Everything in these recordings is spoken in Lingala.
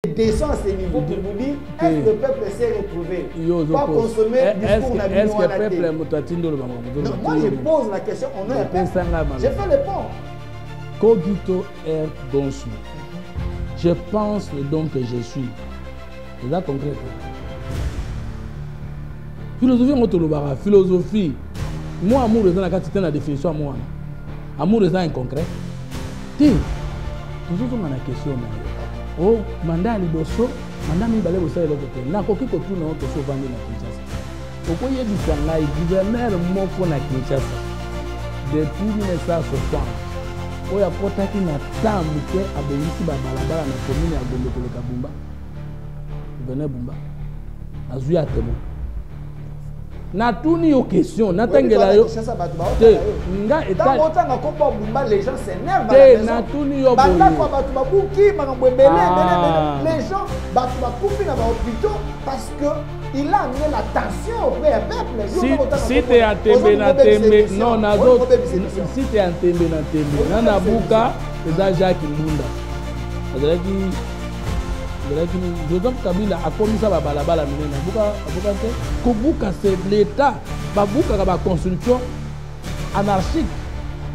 descend à ce niveau pour vous dire est-ce que le peuple s'est retrouvé pas consommer discours na est-ce que le peuple mutatindo le non, moi je pose la question on a j'ai fait le pont Cogito er donsu je pense le don que je suis c'est ça concret philosophie ngotolobara philosophie moi amour est dans la quantité la définition moi amour est inconcret ti toujours on a question oh mandat liboso mandat mi balé bossa eloko te na koki ko tuna to so vandi na Kinshasa okoye bisanga gouverneur moko na Kinshasa depuis 1960 oya kotaki na tambu ke abelisi ba balabala na commune ya Gombe koleka Bumba gouverneur Bumba azui atemo na tuni yo question na tangela yo nga eta otanga ko Bumba les gens s'énervent te na tuni yo banda ko batu babuki makambo ebele les gens batu bakufi na ba hôpitaux parce que il a amené la tension auprès du peuple si te atembe na tembe non na zo si te atembe na tembe na nabuka eza Jacques Mbunda azalaki Joseph Kabila a commis ça balabala minene abuka te kobuka c'est l'état babuka ba construction anarchique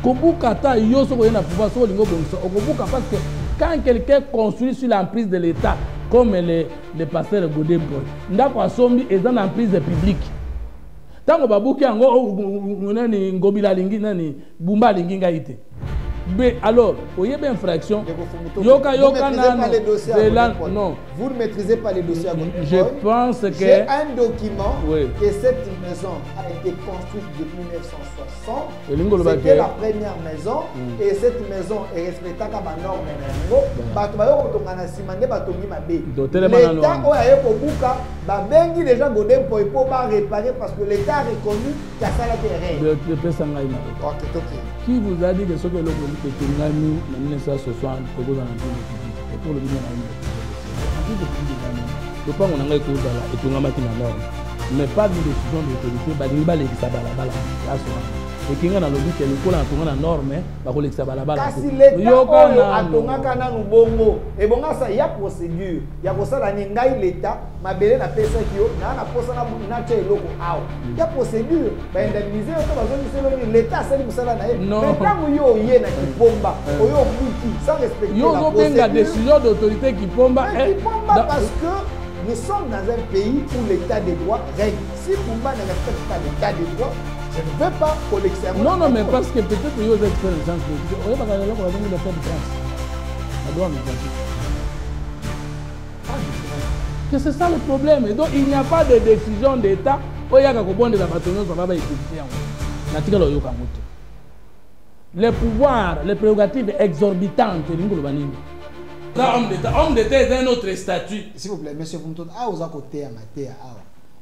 kobuka ta yo soko na pouvoir soko lingo bonso kobuka parce que quand quelqu'un construit sur l'emprise de l'état comme les pasteurs Godin Boy ndako asombi eza na emprise publique tango babuki yango nani ngobila lingi nani Bumba lingi ngaite. Mais alors, vous avez une infraction. Yoka non. Vous ne maîtrisez pas les dossiers à votre Je pense que... J'ai un document que cette maison a été construite depuis 1960. C'était la première maison. Et cette maison est respectée par les normes. L'État a déjà Godin pour réparer parce que l'État a reconnu qu'il y a ça la terrain. Qui vous a dit que ce que l'on que Tungami en 1960 pour le bien le pas on a écouté là et Tungama qui n'a pas mais pas de décision de l'autorité badimba les sabala et qui ngana lobi que le kola tongana norme ba ko lekisa balabala kasi l'État atongaka na bongo et bonga ça ya procédure ya ko sala ni ngai l'État mabele na pesa kio na posa na che eloko aw ya procédure ba indemniser to ba zoni selo ni l'État sali musala na ye mais tango yo ye na kipomba oyo muti sans respecter la procédure yo décision d'autorité kipomba parce que nous sommes dans un pays où l'État des droits règne. Si Bumba ne respecte pas l'État des droits, je ne veux pas qu'on l'exerce. Non, mais parce que peut-être que vous êtes fait le sens politique. On va regarder là pour aller le faire de France. La douane que c'est ça le problème. Et donc il n'y a pas de décision d'État. Les pouvoirs, les prérogatives exorbitantes. Homme d'État est un autre statut. S'il vous plaît, monsieur Vumton,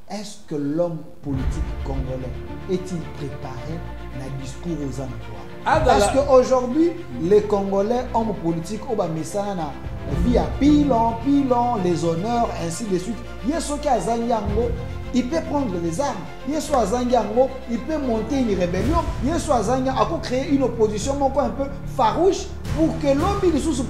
est-ce que l'homme politique congolais est-il préparé à discours aux emplois? Parce qu'aujourd'hui, les Congolais, hommes politiques, vie à pilon, les honneurs, ainsi de suite. Il peut prendre les armes. Il peut monter une rébellion. Il peut créer une opposition un peu farouche pour que l'homme,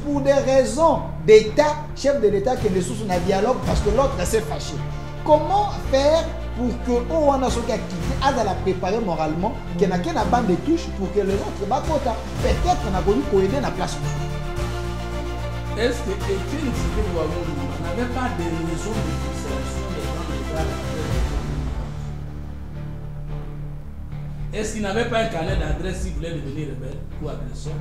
pour des raisons d'État, chef de l'État, qui est sous un dialogue parce que l'autre s'est fâché. Comment faire pour que on a quitté à la préparer moralement, qu'il n'y ait qu'une bande de touches pour que les autres peut-être on a voulu aider la place. Est-ce que Étienne Tshisekedi n'avait pas de raison de frustration des gens de l'État? Est-ce qu'il n'avait pas un carnet d'adresse s'il voulait devenir rebelle ou agresseur?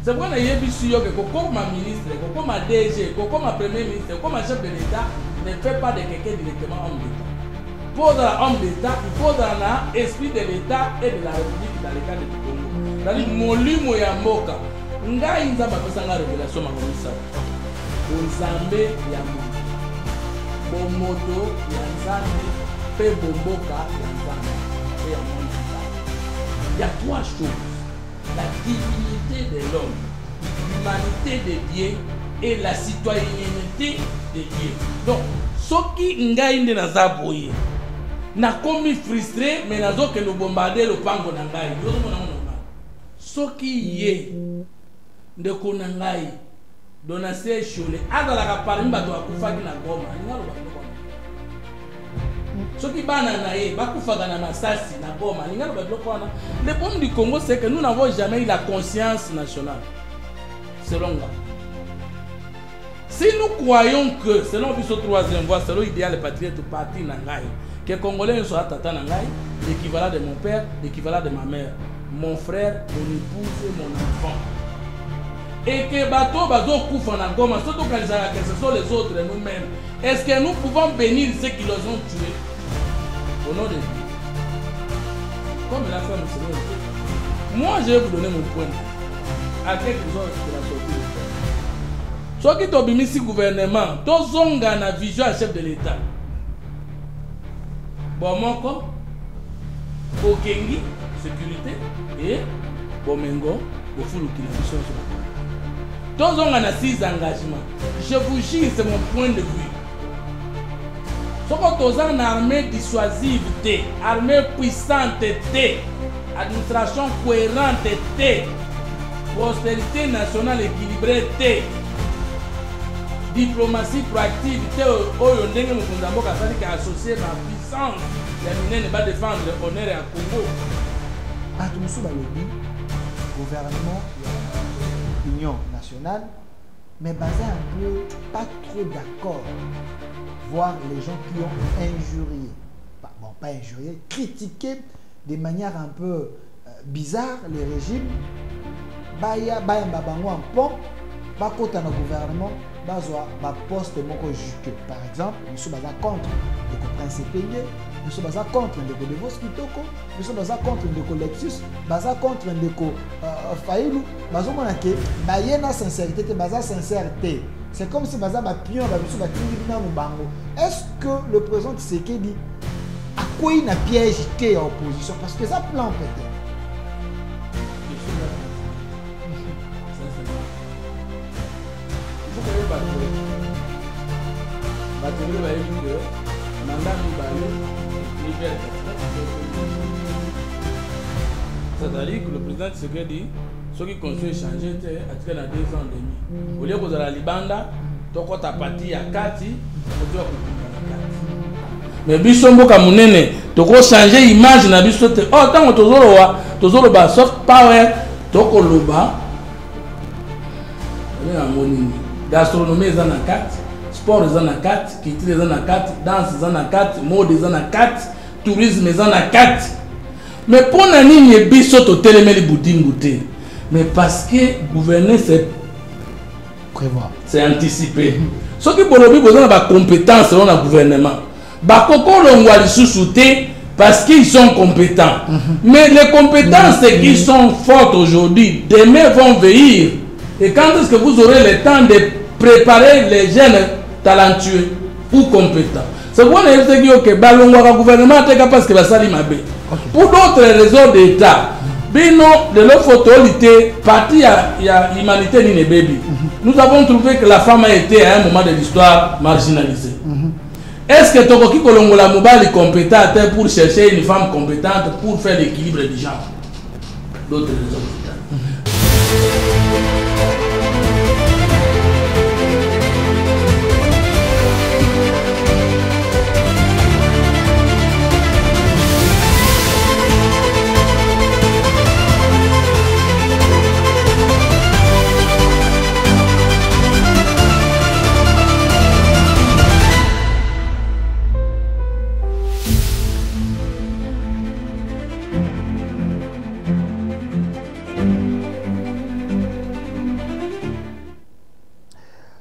C'est pourquoi il y a des gens qui, comme ma ministre, comme ma DG, comme ma premier ministre, comme ma chef de l'État, ne fait pas de quelqu'un directement homme d'État. Pour l'homme d'État, il faut dans l'esprit de l'État et de la République dans le cas de Congo. C'est-à-dire, Molimo Yamboka, nga inza bapesa nga révélation makomisa. Nzambe ya moto. Bomoto ya Nzambe, pe bomboka ya Nzambe. Et ya moto. Il y a trois choses. La dignité de l'homme, l'humanité de Dieu et la citoyenneté de Dieu. Donc, ce qui ngaïne na zaboye, na komi frustré, mais na zo que nous bombarder le pango na ngaï. Ce qui y est de konangaï, Donatien Cholé, azalaka parmi bato akufaki na Goma, ningalo bato. Ceux qui bananaye, bakufaka na masasi na Goma, ningalo bato kwana. Le problème du Congo c'est que nous n'avons jamais eu la conscience nationale. Selon moi. Si nous croyons que, selon le troisième voie, selon l'idéal patriote parti Nangaï, que les Congolais soient tata Nangaï, l'équivalent de mon père, l'équivalent de ma mère, mon frère, mon épouse et mon enfant. Et que bateau bazo koufa na Goma, surtout quand ce sont les autres nous-mêmes, est-ce que nous pouvons bénir ceux qui les ont tués au nom de Dieu? Comme la femme se dit, moi je vais vous donner mon point de vue. À quelques heures de la sortie de terre. Ceux qui ont mis ici gouvernement, tous ont une vision à chef de l'État. Bomoko, Bokengi, sécurité, et Bomengo, Bofuluki, la vision sur la tous ont un 6 engagements. Je vous jure, c'est mon point de vue. Ce qu'on a une armée dissuasive, armée puissante, administration cohérente, prospérité nationale équilibrée, diplomatie proactive, associé à la puissance, les minés ne va défendre l'honneur et le Congo. Gouvernement, union nationale, mais basé un peu, pas trop d'accord, voir les gens qui ont injurié, bon pas injurié, critiqué de manière un peu bizarre les régimes, baya babango en pont, ba kota na gouvernement, bazwa ba poste moko juke. Par exemple, nous sommes contre le prince payé, nous sommes contre le de Vos Kitoko, nous sommes contre le Lexus, baza contre le Faïlou, bazo monake, bayena sincérité, baza sincérité. C'est comme si baza ba pion ba biso ba tingina mubango. Est-ce que le président Tshisekedi a quoi une piège té à opposition parce que ça plan peut-être. C'est-à-dire que le président Tshisekedi, ceux qui construisent changer, à tout cas dans 2 ans et demi. Au lieu de la Libanda, tu as parti à Kati, tu as mais bisombo kamunene, tu as changé l'image na bisote. Oh, tant que tu as soft power, tu as koloba. Gastronomie est en 4, sport est en 4, culture est en 4, danse est en 4, mode est en 4, tourisme est en 4. Mais pour nani ni biso to telemeli boudingouté. Mais parce que gouverner c'est prévoir, c'est anticiper. Ceux qui bolobi besoin de compétence selon le gouvernement. Bakoko longwa lisusuté parce qu'ils sont compétents. Mais les compétences qui sont fortes aujourd'hui, demain vont vieillir. Et quand est-ce que vous aurez le temps de préparer les jeunes talentueux ou compétents? C'est pourquoi on a dit que le gouvernement est parce que ça mabe. Pour d'autres raisons d'État, de l'autre photo, parti à l'humanité ni baby. Nous avons trouvé que la femme a été à un moment de l'histoire marginalisée. Est-ce que Tokoki Kolongola Mobile est compétent pour chercher une femme compétente pour faire l'équilibre du genre? D'autres raisons d'État.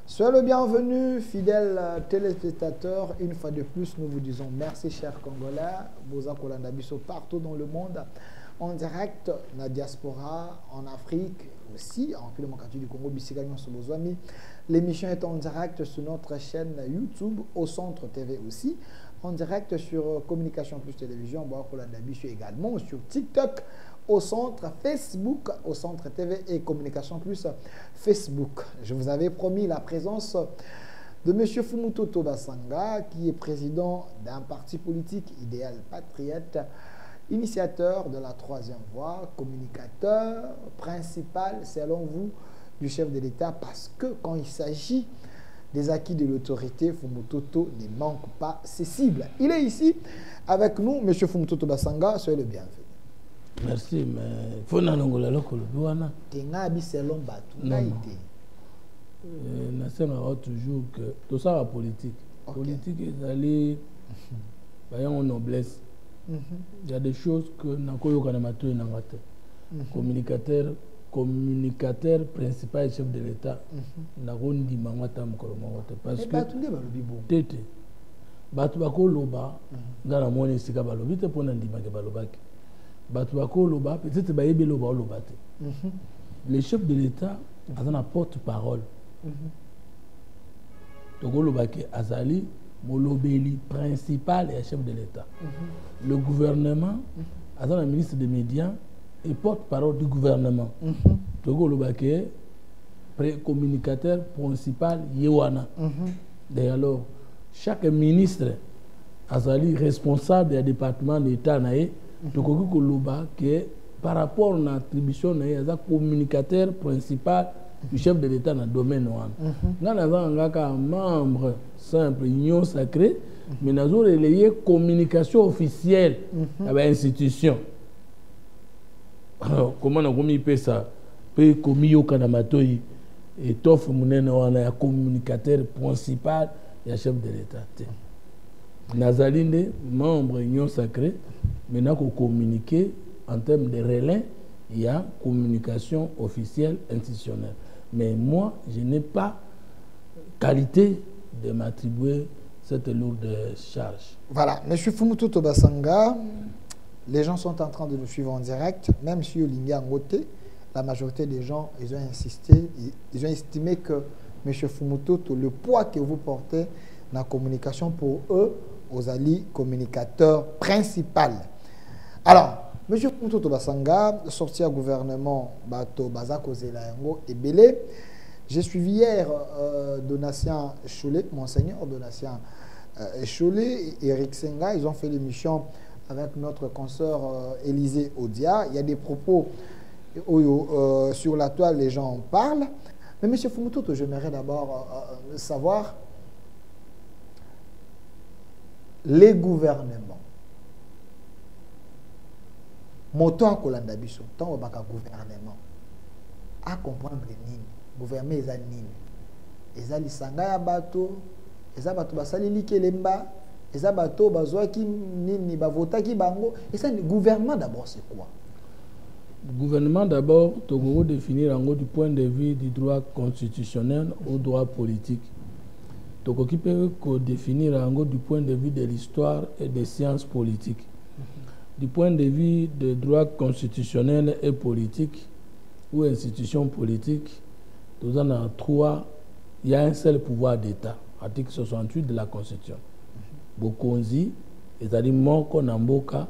Soyez le bienvenu, fidèles téléspectateurs. Une fois de plus, nous vous disons merci, chers Congolais. Boza Kolanda Biso partout dans le monde, en direct, dans la diaspora, en Afrique aussi, en Kilomokatu du Congo, Bissigagnon Sobozwami. L'émission est en direct sur notre chaîne YouTube, au Centre TV aussi, en direct sur Communication Plus Télévision, Boza Kolanda Biso également, sur TikTok, au Centre Facebook, au Centre TV et Communication Plus Facebook. Je vous avais promis la présence de M. Fumutoto Basanga, qui est président d'un parti politique idéal patriote, initiateur de la troisième voie, communicateur principal, selon vous, du chef de l'État parce que quand il s'agit des acquis de l'autorité, Fumutoto ne manque pas ses cibles. Il est ici avec nous, M. Fumutoto Basanga, soyez le bienvenu. Merci, mais il faut n'anongola lokolo biwana. Tenga bi selon batu naïté. Nasenga toujours que tout ça la politique. Politique est allé en noblesse. Il y a des choses que nakoyo kana matoy nangate. Communicateur principal chef de l'État nakondi mangata mukolo mangata parce que tete batu bakoloba ngana moni sika balobi te pona ndima ke balobaki. Peut-être le chef de l'État a un porte-parole. Azali, Molobeli, principal et chef de l'État. Le gouvernement a un ministre des médias et porte-parole du gouvernement. Communicateur principal Yewana. D'ailleurs, chaque ministre Azali responsable du département d'État que par rapport à l'attribution il y a un communicateur principal du chef de l'État dans le domaine. Nous avons un membre simple, union sacrée, mais nous avons relayé communication officielle avec l'institution. Alors, comment on a fait ça? Comme il y a un communicateur principal et un chef de l'État. Nazaline, membre union sacrée, maintenant qu'on communiquer en termes de relais, il y a communication officielle institutionnelle. Mais moi, je n'ai pas qualité de m'attribuer cette lourde charge. Voilà, M. Fumutoto Basanga, les gens sont en train de nous suivre en direct, même si Olinga Ngote, la majorité des gens, ils ont insisté, ils ont estimé que M. Fumutoto, le poids que vous portez dans la communication pour eux, aux alliés communicateurs principaux. Alors, M. Fumutoto Basanga, sorti à gouvernement Bato Bazako Zelayango et Belé, j'ai suivi hier Donatien Cholet, Monseigneur Donatien Cholet et Eric Senga, ils ont fait l'émission avec notre consoeur Élisée Odia. Il y a des propos sur la toile, les gens en parlent. Mais M. Fumutoto, j'aimerais d'abord savoir les gouvernements. Moto a kolanda biso, tant baka gouvernement. À comprendre nini, gouvernement eza nini. Eza lisanga ya bato, eza bato basali likelemba, eza bato bazwaki nini bavotaki bango. Eza gouvernement d'abord c'est quoi? Gouvernement d'abord, Togo définir en gros du point de vue du droit constitutionnel au droit politique. Togo qui peut définir en gros du point de vue de l'histoire et des sciences politiques. Du point de vue des droits constitutionnels et politiques ou institutions politiques, il y a un seul pouvoir d'État, article 68 de la Constitution. Bokonzi, c'est-à-dire Moko Namboka,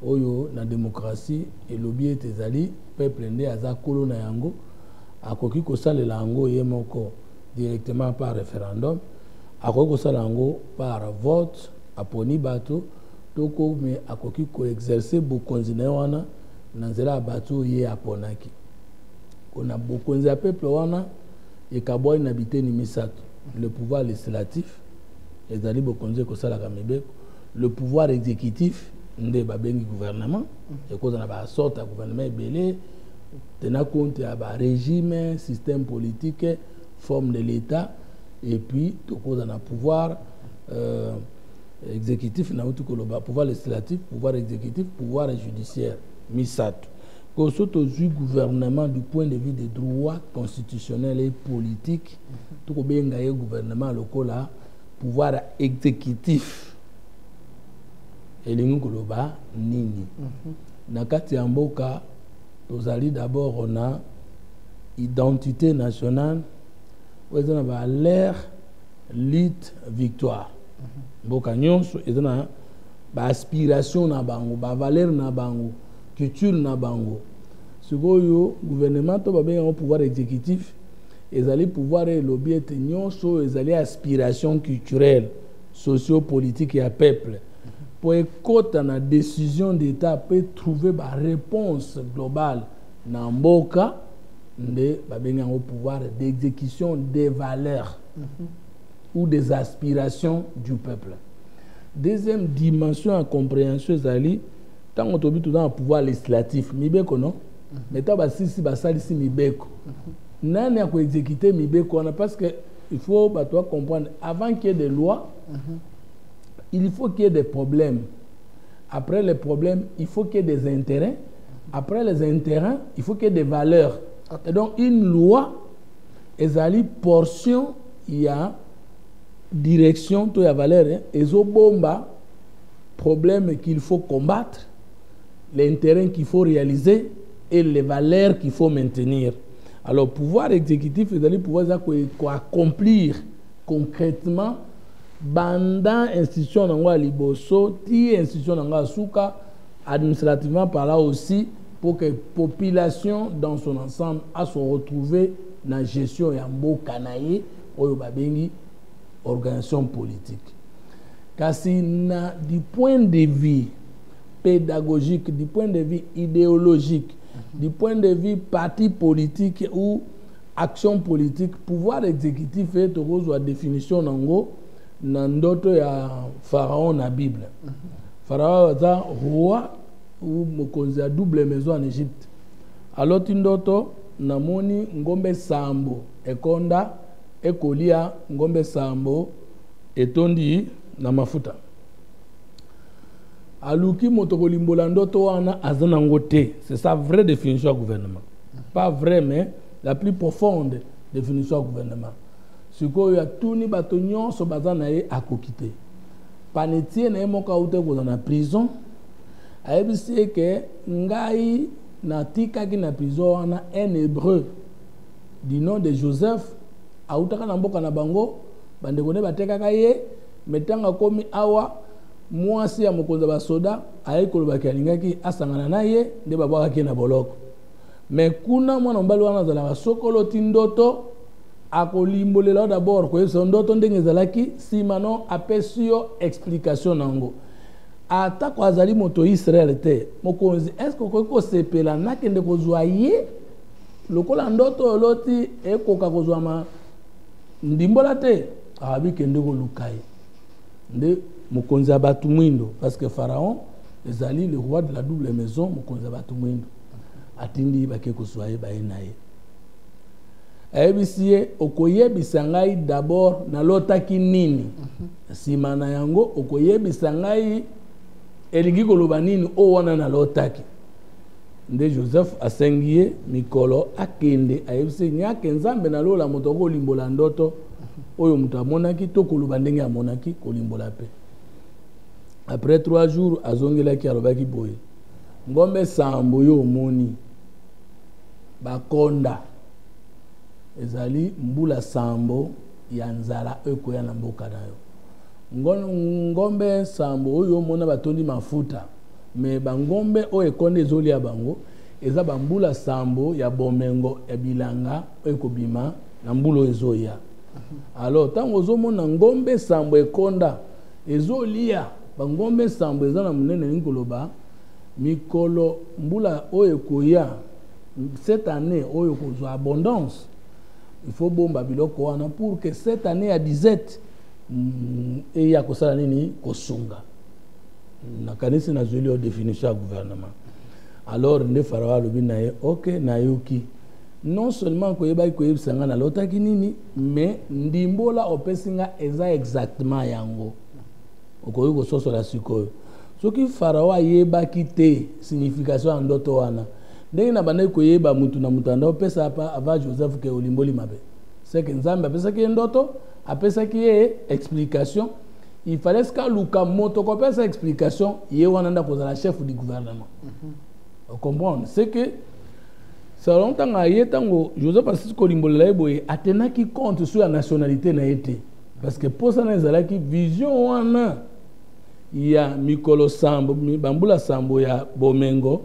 Oyo, la démocratie, et l'objet des peuple ndé aza kolo na yango, akoki kosala lango yemoko directement par référendum, akoki kosala lango par vote, aponi bato, toko me akoki ko exercer bokonzi na wana nanzela bato ye aponaki. On a bokonzi ya peuple wana et kaboy n'habité ni misato. Le pouvoir législatif, les ali bokonzi kosala kamebe, le pouvoir exécutif ndé babengi gouvernement, et cause na ba sorte gouvernement belé, tenant compte ya ba régime, système politique, forme de l'État, et puis toko na pouvoir exécutif na utu koloba pouvoir législatif, pouvoir exécutif, pouvoir judiciaire misato. Ko soto du gouvernement du point de vue des droits constitutionnels et politiques, to ko benga ye gouvernement lokola pouvoir exécutif elingu koloba nini. Na kati ya mboka tozali d'abord on a identité nationale, on a ba l'air lutte victoire. Mboka nyonso ezana ba aspiration na bango, ba valeur na bango, culture na bango. Sikoyo gouvernement to ba benga pouvoir exécutif, ezali pouvoir et lobby nyonso ezali aspiration culturelle, socio-politique et à peuple. Pour écouter la décision d'État peut trouver une réponse globale dans mboka au pouvoir d'exécution des valeurs ou des aspirations du peuple. Deuxième dimension à compréhension, c'est tant qu'on est dans le pouvoir législatif, mibeko non, mais tant que si basalisi mibeko, nani a ko exécuter mibeko, parce que il faut comprendre avant qu'il y ait des lois, il faut qu'il y ait des problèmes. Après les problèmes, il faut qu'il y ait des intérêts. Après les intérêts, il faut qu'il y ait des valeurs. Et donc une loi, ezali portion, il y a direction, tout y a valeur, et zo bomba problème qu'il faut combattre, l'intérêt qu'il faut réaliser et les valeurs qu'il faut maintenir. Alors pouvoir exécutif, ezali pouvoir accomplir concrètement banda institution nangwa liboso, ti institution nangwa suka, administrativement par là aussi, pour que la population dans son ensemble a se retrouver dans la gestion ya mboka na ye oyo babengi organisation politique. Kasi na du point de vue pédagogique, du point de vue idéologique, du point de vue parti politique ou action politique, pouvoir exécutif est la définition nango nandoto ya pharaon na Bible. Pharaon est roi ou mokonzi a double maison en Égypte. Alors tindoto namoni ngombe sambo ekonda ekolia ngombe sambo etondi na mafuta. Aluki motoko limbola ndoto wana azana ngote. C'est sa vraie définition du gouvernement. Pas vrai, mais la plus profonde définition du gouvernement. Ce qu'il y a tout ni bato nyonso bazana ye akokite. Panetie na moka ute ko na prison. Aebisi que ngai na tikaki na prison wana un hébreu du nom de Joseph autaka na mboka na bango bandeko ne batekaka ye metanga komi awa mwasi ya mokonza ba soda ayekolobaki alingaki asangana na ye nde babwakaki na boloko. Mais kuna mwana mbali wana zala sokolo tindoto akolimbolela d'abord ko yeso ndoto ndenge zalaki simano apesio explication nango. Ata kwa azali moto Israël te mokonzi est-ce que ko sepela nakende kozwa ye lokola ndoto loti ekoka kozwa ma ndimbola te abi kende ko lukai nde mokonzi abatu mwindo parce que pharaon ezali le roi de la double maison mokonzi abatu mwindo atindi bake kozwa ye baenaye ayebisie okoyebisa ngai d'abord na lotaki nini sima na yango okoyebisa ngai elingi koloba nini o wana na lotaki nde Joseph asengie mikolo akende ayebise nyake nzambe na lola moto ko limbola ndoto oyo moto amonaki to koloba ndenge amonaki kolimbola pe. Après 3 jours azongelaki alobaki boye ngombe sambo yo moni bakonda ezali mbula sambo ya nzala ekoya na mboka nayo. Ngombe sambo oyo mona batondi mafuta me bangombe o ekonde ezoli ya bango eza bambula sambo ya bomengo ya bilanga ekobima na mbulo ezoya. Alors tango ozomona ngombe sambo ekonda ezolia bangombe sambo eza na munene ngoloba mikolo mbula o ekoya cette année oyo kozwa abondance il faut bomba biloko wana pour que cette année à 17 et ya kosala nini kosunga na kanisi na zoli o définition gouvernement. Alors ne pharaon lobi na ye OK na yoki non seulement ko yeba ko yebisanga na lotaki nini mais ndimbola opesinga eza exactement yango okoyi ko soso la sikoyo soki pharaon ayeba kite signification ndoto wana ndenge na bana ko yeba mutu na mutanda opesa apa ava Joseph ke olimboli mabe c'est que nzambe apesa ki ndoto apesa ki explication. Il fallait que Luka moto ko pesa explication ye wana nda kozala chef du gouvernement. On comprend c'est que ça longtemps aye tango Joseph Assis kolimbolela eboye atenaki compte sur la nationalité na été parce que pour ça na ezalaki vision wana ya mikolo sambo bambula sambo ya bomengo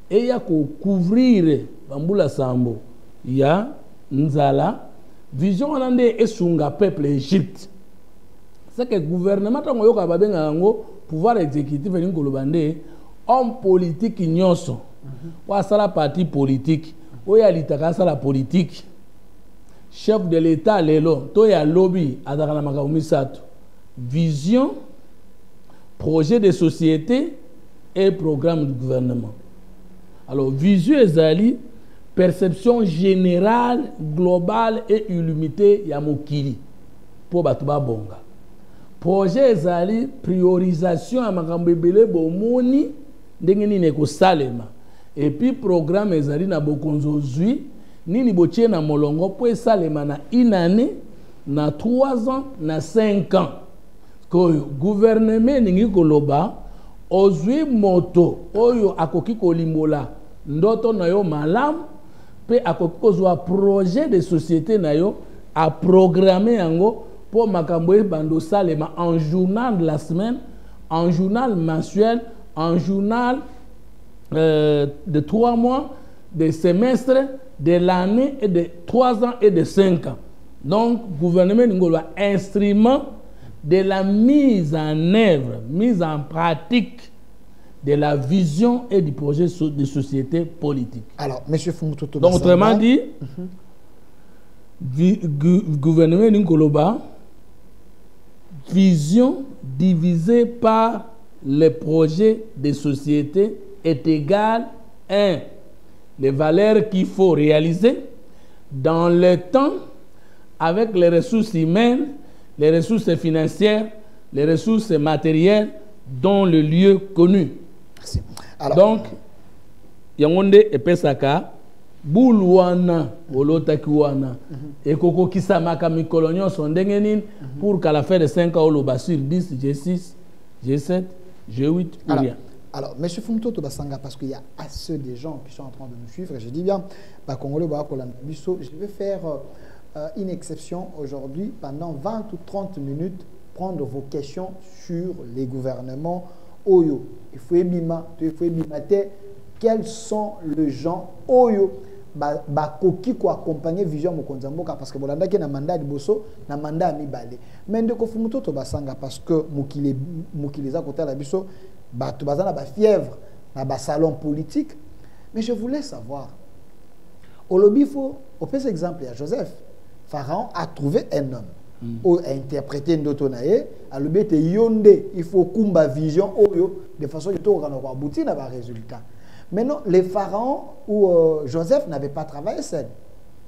et ya ko couvrir bambula sambo ya nzala vision wana nde esunga peuple Égypte. C'est que le gouvernement tango yoka babenga ngo pouvoir exécutif ngolobande homme politique nyonso wa sala parti politique oya litaka la politique chef de l'état lelo to ya lobby azaka na makambo misato vision projet de société et programme du gouvernement. Alors vision ezali perception générale globale et illimitée ya mokili pour bato ba bonga. Projet ezali priorisation ya makambo ebele bomoni ndenge nini ekosalema. Et puis programme ezali na bokonzo zwi nini botie na molongo po esalema na une année, na 3 ans, na 5 ans. Koyo gouvernement ningi koloba ozwi moto oyo akoki kolimbola ndoto na yo malamu pe akoki kozwa projet de société na yo a programmer yango pour makambo bando salema en journal de la semaine, en journal mensuel, en journal de 3 mois, de semestre, de l'année et de 3 ans et de 5 ans. Donc, gouvernement Ngolo instrument de la mise en œuvre, mise en pratique de la vision et du projet de société politique. Alors, M. Fumutoto, donc, autrement dit, gouvernement Ngoloba, vision divisée par les projets de société est égale à les valeurs qu'il faut réaliser dans le temps avec les ressources humaines, les ressources financières, les ressources matérielles dans le lieu connu. Merci. Alors, donc, yangonde epesaka bulwana olotaki wana ekoko kisamaka mikolo nyonso ndenge nini pour qu'à la fin de 5 ans oloba sur 10 G6 G7 G8 ou rien. Alors, M. Fumutoto Basanga, parce qu'il y a assez de gens qui sont en train de nous suivre, je dis bien, je vais faire une exception aujourd'hui pendant 20 ou 30 minutes, prendre vos questions sur les gouvernements Oyo. Il faut ébimater quels sont les gens Oyo. Bakoki ko accompagner vision mokonzamboka parce que bolanda ki na mandat liboso na mandat mibale mais ndeko Fumutoto Basanga parce que mukili za kota la biso bato bazana ba fièvre na ba salon politique mais je voulais savoir au lobifo au plus exemple à Joseph Pharaon a trouvé un homme ou a interprété ndoto nae a lobete yonde il faut kumba vision oyo de façon que to kana ko aboutir na ba résultat. Maintenant, les pharaons où Joseph n'avait pas travaillé seul.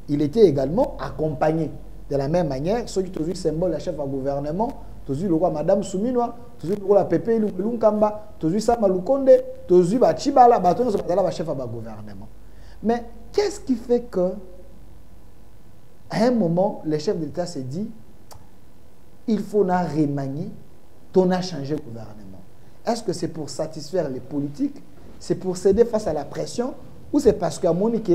Il était également accompagné. De la même manière, ceux qui ont vu le symbole de chef de gouvernement, tu as vu le roi Madame Souminoa, tu as vu le roi Pépé Lunkamba, tu as vu Sama Lukonde, tu as vu Chibala, tu as vu le chef de gouvernement. Mais qu'est-ce qui fait que, à un moment, le chef d'État s'est dit, il faut remanier, on a changé le gouvernement. Est-ce que c'est pour satisfaire les politiques? C'est pour céder face à la pression ou c'est parce qu'à Monique,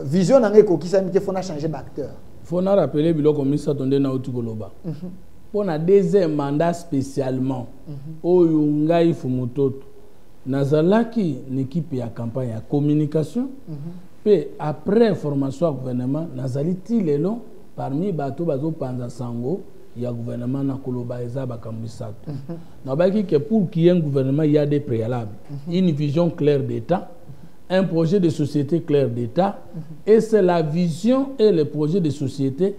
vision n'a qui s'est mis, il faut changer d'acteur. Il faut rappeler que comme ça tombé na Otukoloba. Pour un deuxième mandat spécialement, Oyungai Fumutoto, nazalaki l'équipe ya campagne ya communication, puis après formation au gouvernement, nazaliti lelo parmi bato bazo panza sango. Il y a un gouvernement na Koloba Ezaba Kambisato. Nabaki que pour qu'il y ait un gouvernement, il y a des préalables. Une vision claire d'État, un projet de société clair d'État, et c'est la vision et le projet de société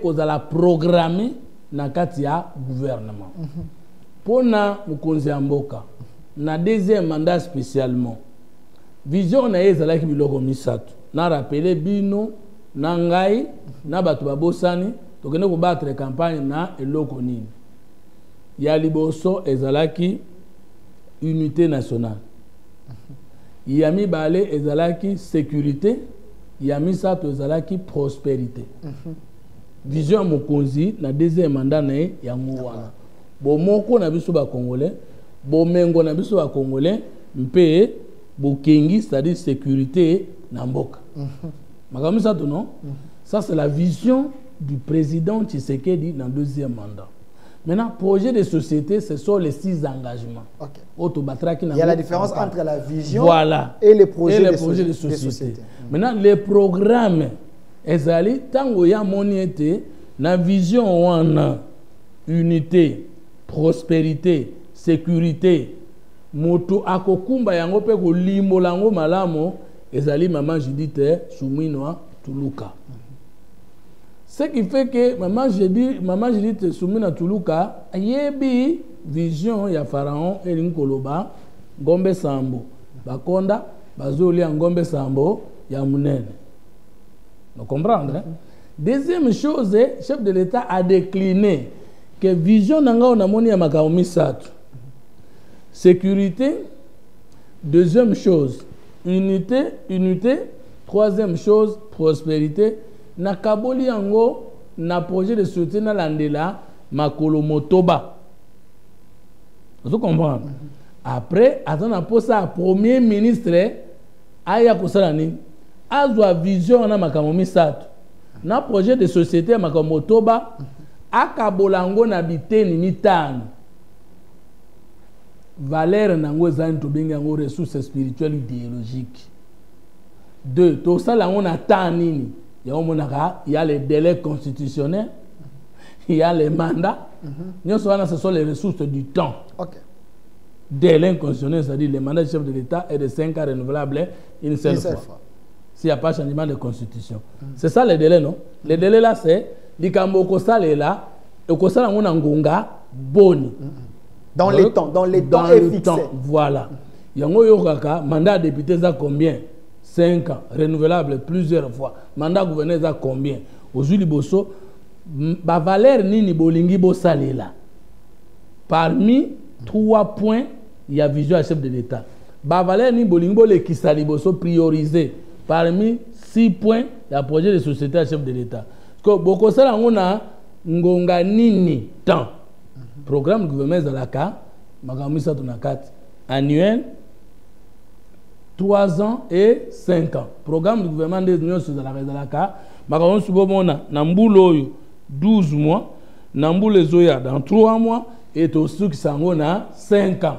qu'on a programmé dans le gouvernement. Pour na Mukonzi Amboka, na deuxième mandat spécialement, vision na Ezalaki Biloko Misato, na rappelé Bino, na Ngai, na Batuba Bosani, donc nous allons battre la campagne na eloko nini. Ya liboso ezalaki unité nationale. Yami balé ezalaki sécurité, yami sato ezalaki prospérité. Vision mokonzi na deuxième mandat na ya ngwana. Bo moko na biso ba congolais, bo mengo na biso ba congolais, mpe bo kengi c'est-à-dire sécurité na mboka. Makami sato non? Ça c'est la vision du président Tshisekedi dans le deuxième mandat. Maintenant, projet de société, ce sont les 6 engagements. Il y a la différence entre la vision et les projets de société. Maintenant, les programmes, tant ya moniete, la vision on a unité, prospérité, sécurité, moto akokumba yango pe ko limbo lango malamo ezali maman Judith Souminoa Tuluka. Ce qui fait que maman Judith Souminoa Tuluka yebi vision ya Pharaon Elinkoloba Ngombe Sambo bakonda bazoli ya Ngombe Sambo ya munene. Vous comprenez? Deuxième chose, le chef de l'État a décliné que vision nanga onamoni ya makaomi satu. Sécurité, deuxième chose, unité, troisième chose, prospérité. Na kaboli yango na projet de soutien na landela makolo motoba. Vous comprenez? Après, attends posa à premier ministre aya kosala nini? Azwa vision na makamomi satu. Na projet de société makamo motoba akabolango na biteni mitano. Valeur nango ezani to benga ngo ressources spirituelles idéologiques. 2. To sala on attend nini? Il y a les délais constitutionnels, il y a les mandats. Ce sont les ressources du temps. Okay. Délai constitutionnel, c'est-à-dire les mandats du chef de l'État est de 5 ans renouvelables une seule fois. S'il n'y a pas de changement de constitution. C'est ça les délais, non? Les délais là, c'est l'Ikambo Kosale là, et Kosala Ngonga Boni. Dans les temps, dans les temps est fixé. Voilà. Yango Yoraka, mandat député, ça combien? 5 ans, renouvelable plusieurs fois. Mandat gouverneur, ça combien? Aujourd'hui, Bosso, ba valeur nini bolingi bosalela. Parmi 3 points, il y a vision à chef de l'État. Ba valeur nini bolingi bolekisali bosso priorisé. Parmi 6 points, il y a projet de société à chef de l'État. Parce que beaucoup ça on a ngonga nini temps. Programme gouvernement Zalaka, makamisa tunakati annuel 3 ans et 5 ans. Programme du gouvernement des Unions sur la Zalaka, makamon subomona nambulo 12 mois, nambulo zoya dans 3 mois et tout ce qui s'en a 5 ans.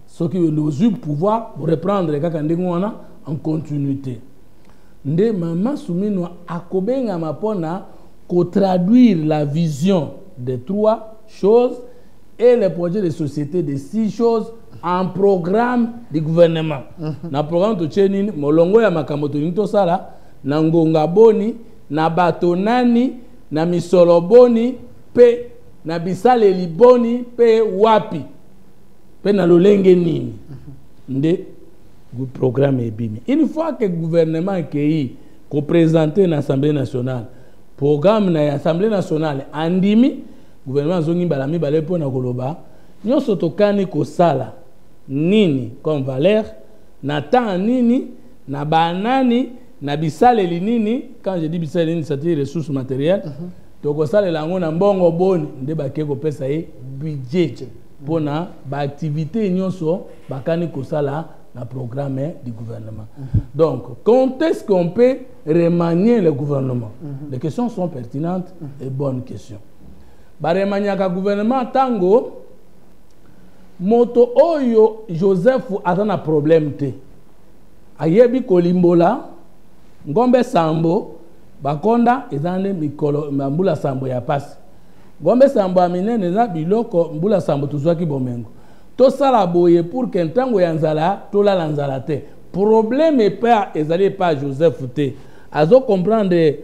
Ce qui nous eu pouvoir pour reprendre les kakandengwana en continuité. Nde maman Souminoa akobenga mapona ko traduire la vision de 3 choses et les projets de société de 6 choses en programme du gouvernement. Na programme to chenini molongo ya makamoto nito sala na ngonga boni na batonani na misolo boni pe na bisale liboni pe wapi pe na lolenge nini nde programme ebimi. Une fois que le gouvernement qui ko présenté na Assemblée nationale programme na Assemblée nationale andimi gouvernement zongi balami balepo na koloba nyoso tokani ko sala nini comme valeur na temps nini na banani na bisaleli nini. Quand je dis bisaleli c'est ressources matérielles toko sala lango na mbongo boni nde bakeko pesa ye budget pona ba activité nyoso bakani ko sala na programme du gouvernement. Donc quand est-ce qu'on peut remanier le gouvernement? Les questions sont pertinentes et bonnes questions. Ba remanier ka gouvernement tango moto oyo Joseph atana problème te ayebi kolimbola Ngombe Sambo bakonda ezande mikolo mbula Sambo ya pasi Ngombe Sambo aminene za biloko mbula Sambo tuzwaki bomengo to sala boye pour que ntango ya nzala to la nzala te problème pas ezali pas Joseph te azo comprendre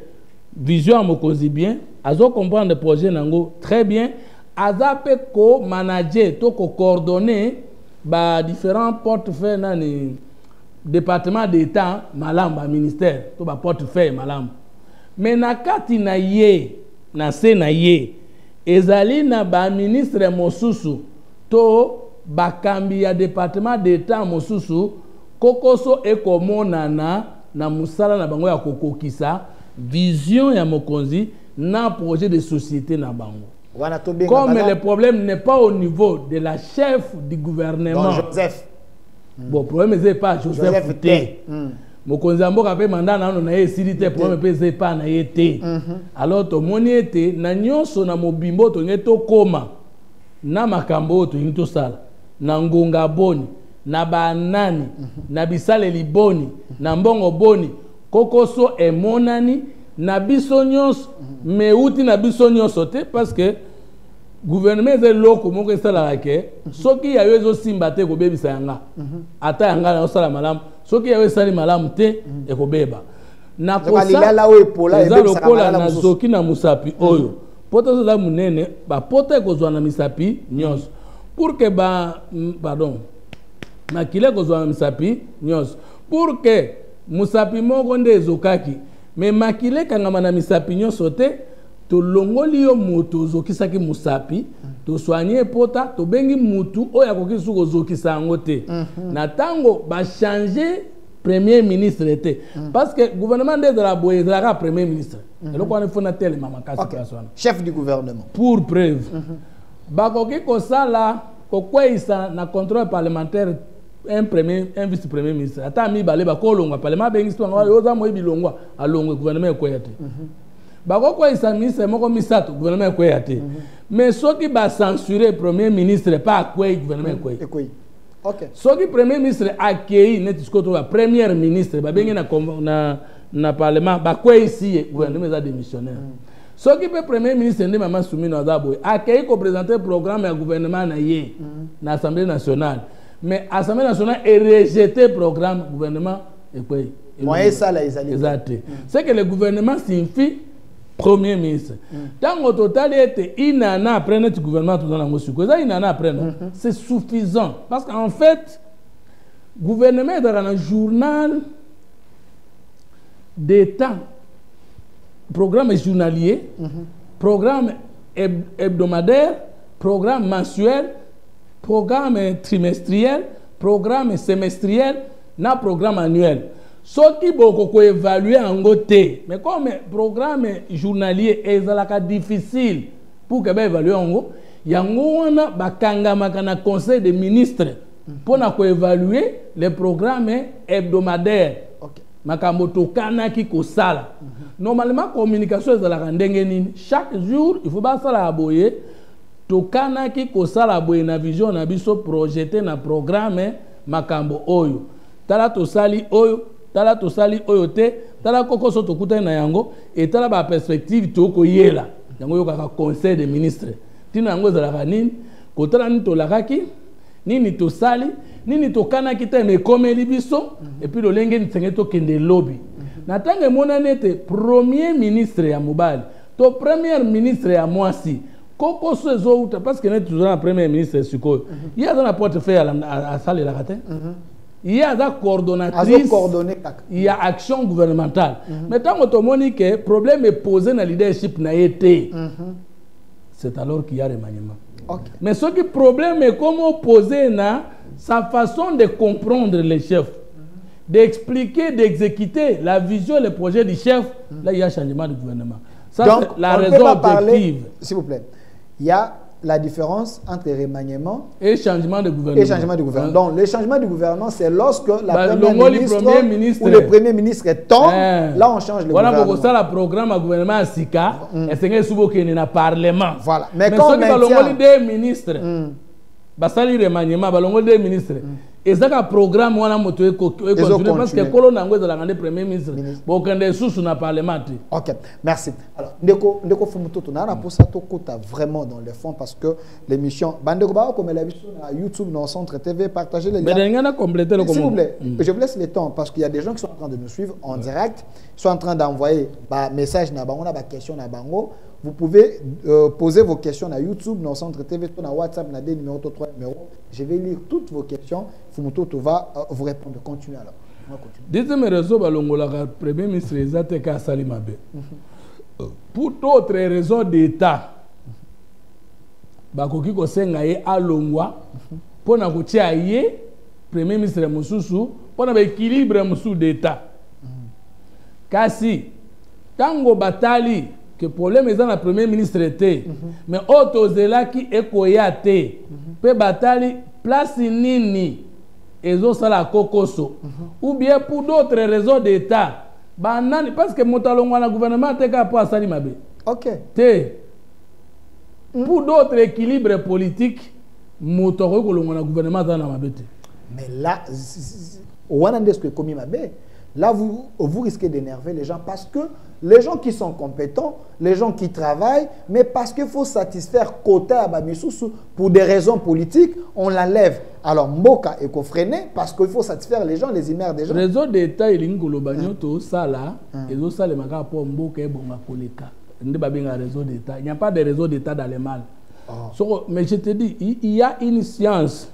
vision à mokonzi bien azo comprendre projet nango très bien. Azape ko manager to ko coordonner ba différents portefeuilles nani département d'état malamba ministère to ba portefeuille malamba mais na kati na ye na se na ye ezali na ba ministre mosusu to ba kambi ya département d'état mosusu kokoso ekomonana na musala na bango ya kokokisa vision ya mokonzi na projet de société na bango. Comme le problème n'est pas au niveau de la chef du gouvernement. Donc Joseph. Bon, le problème n'est pas Joseph T. Mokonzi mboka pe mandat na no na esirite problème pe c'est pas na yete. Alors to moni ete na nyonso na mobimbo to ngeto koma na makambo to ngeto sala na ngonga boni na banani na bisale liboni na mbongo boni kokoso emonani na biso nyonso meuti na biso nyonso te parce que gouvernement est loko moko esala ke soki ya yo ezo simba te ko bebisa yanga ata yanga na osala malamu soki yawe sali malamu te ekobeba na kosa la oepola eza lokola na zoki na musapi oyo pota za munene ba pota ekozwa na misapi nyonso pour que pardon makile kozwa na misapi nyonso pour que musapi moko nde ezokaki mais makile kangama na misapi nyonso te to longoli yo mutu ozokisaki musapi to soigner pota to bengi mutu oyo akoki suko ozokisa yango te na tango ba changer premier ministre te parce que gouvernement de la boye la premier ministre eloko wana fona tele mama kasi kaswana chef du gouvernement pour preuve bakoki kosala kokweisa na contrôle parlementaire un vice premier ministre ata mi bale bakolongwa parlement bengi sitwa yoza mo bilongwa alongwe gouvernement ekoya te bakokweisa ministre moko misato gouvernement ekoya te mais soki ba censurer premier ministre pas kwei gouvernement ekoya. Okay. Soki premier ministre accueilli neti skoto ba premier ministre ba bengi na parlement ba kwa ici gouvernement za démissionnaire. Soki pe premier ministre ndé maman Soumino Azabo accueilli ko présenter programme ya gouvernement na ye na Assemblée nationale. Mais Assemblée nationale est rejeté programme gouvernement et quoi. Moyen ça là exact. C'est que le gouvernement signifie premier ministre. Dans au total, il a après notre gouvernement tout dans la motion. Il en a après, c'est suffisant. Parce qu'en fait, le gouvernement est dans un journal d'État, programme journalier, programme hebdomadaire, programme mensuel, programme trimestriel, programme semestriel, na programme annuel. Ce qui beaucoup évaluer en côté, mais comme programme journalier est difficile pour que évaluer en gros, il y a un bakanga makana conseil des ministres pour évaluer les programmes hebdomadaires. Makamoto kana ki kosala. Normalement communication est la rendenge chaque jour il faut pas ça la aboyer to kana ki kosala boye na vision na biso projeté na programme makambo oyo. Tala to sali oyo tala to sali oyote tala koko soto kuta na yango et tala ba perspective to ko yela yango yo kaka conseil des ministres tino yango za la nini ko tala ni to lakaki nini to sali nini to kana kita me komeli biso et puis lo lenge ntsenge to kende lobby na tange mona nete premier ministre ya mobali to premier ministre ya mwasi koko so zo uta parce que net toujours na premier ministre sikoyo il y a dans la portefeuille à salle la kate il y a des coordonnatrices, il y a action gouvernementale. Mais tant que le problème est posé dans le leadership, c'est alors qu'il y a remaniement. Mais ce qui problème est comment poser sa façon de comprendre les chefs, d'expliquer, d'exécuter la vision, le projet du chef. Là, il y a changement de gouvernement. Ça, donc, c'est la raison objective. S'il vous plaît, il y a la différence entre remaniement et changement de gouvernement. Donc, le changement de gouvernement, c'est lorsque la première ministre ou le premier ministre tombe, là on change le gouvernement. Voilà pourquoi ça, le programme à gouvernement à Sika, et c'est un souvent qu'il y a un parlement. Voilà. Mais quand on a des ministres, basali remaniement, balongo des ministres. Et ça un programme wana moto e continue parce que colonne ngo za la premier ministre bo kende sous na parlement. OK, merci. Alors ndeko fumutoto na pour ça to kota vraiment dans le fond parce que l'émission bandeko ba comme la vision na YouTube dans Centre TV partager les liens. Mais ngana compléter le comment. S'il vous plaît, je vous laisse le temps parce qu'il y a des gens qui sont en train de nous suivre en direct, sont en train d'envoyer ba message na bango na ba question na bango. Vous pouvez poser vos questions à YouTube, dans Centre TV, dans WhatsApp, dans des numéros, 3 numéros. Je vais lire toutes vos questions. Fumuto va vous répondre. Continuez alors. Deuxième raison, le Premier ministre Ezateka Salimabe. Pour d'autres raisons d'État, Bakoki Kosengaye Alongwa, pour na kutia ye Premier ministre Mususu, pour na équilibre Musu d'État. Kasi, tango batali, que le problème est dans le premier ministre était, mais auto zelaki ekoyate, pe batali place nini, ezo sala kokoso, ou bien pour d'autres raisons d'État, banani parce que motalongwa na gouvernement te ka pas sali mabe. OK. Te. Pour d'autres équilibres politiques, motoro kolongwa na gouvernement dans mabe te. Mais là, on a des que commis mabe. là vous risquez d'énerver les gens parce que les gens qui sont compétents, les gens qui travaillent, mais parce qu'il faut satisfaire quota à Bamisusu pour des raisons politiques, on l'enlève. Alors Mboka est freiné parce qu'il faut satisfaire les gens, les immerses des gens. Réseau d'État il y a ça là, et ça les magas pour Mboka et Bonga Koleka. Il n'y a pas de réseau d'État dans les mal. Mais je te dis, il y a une science.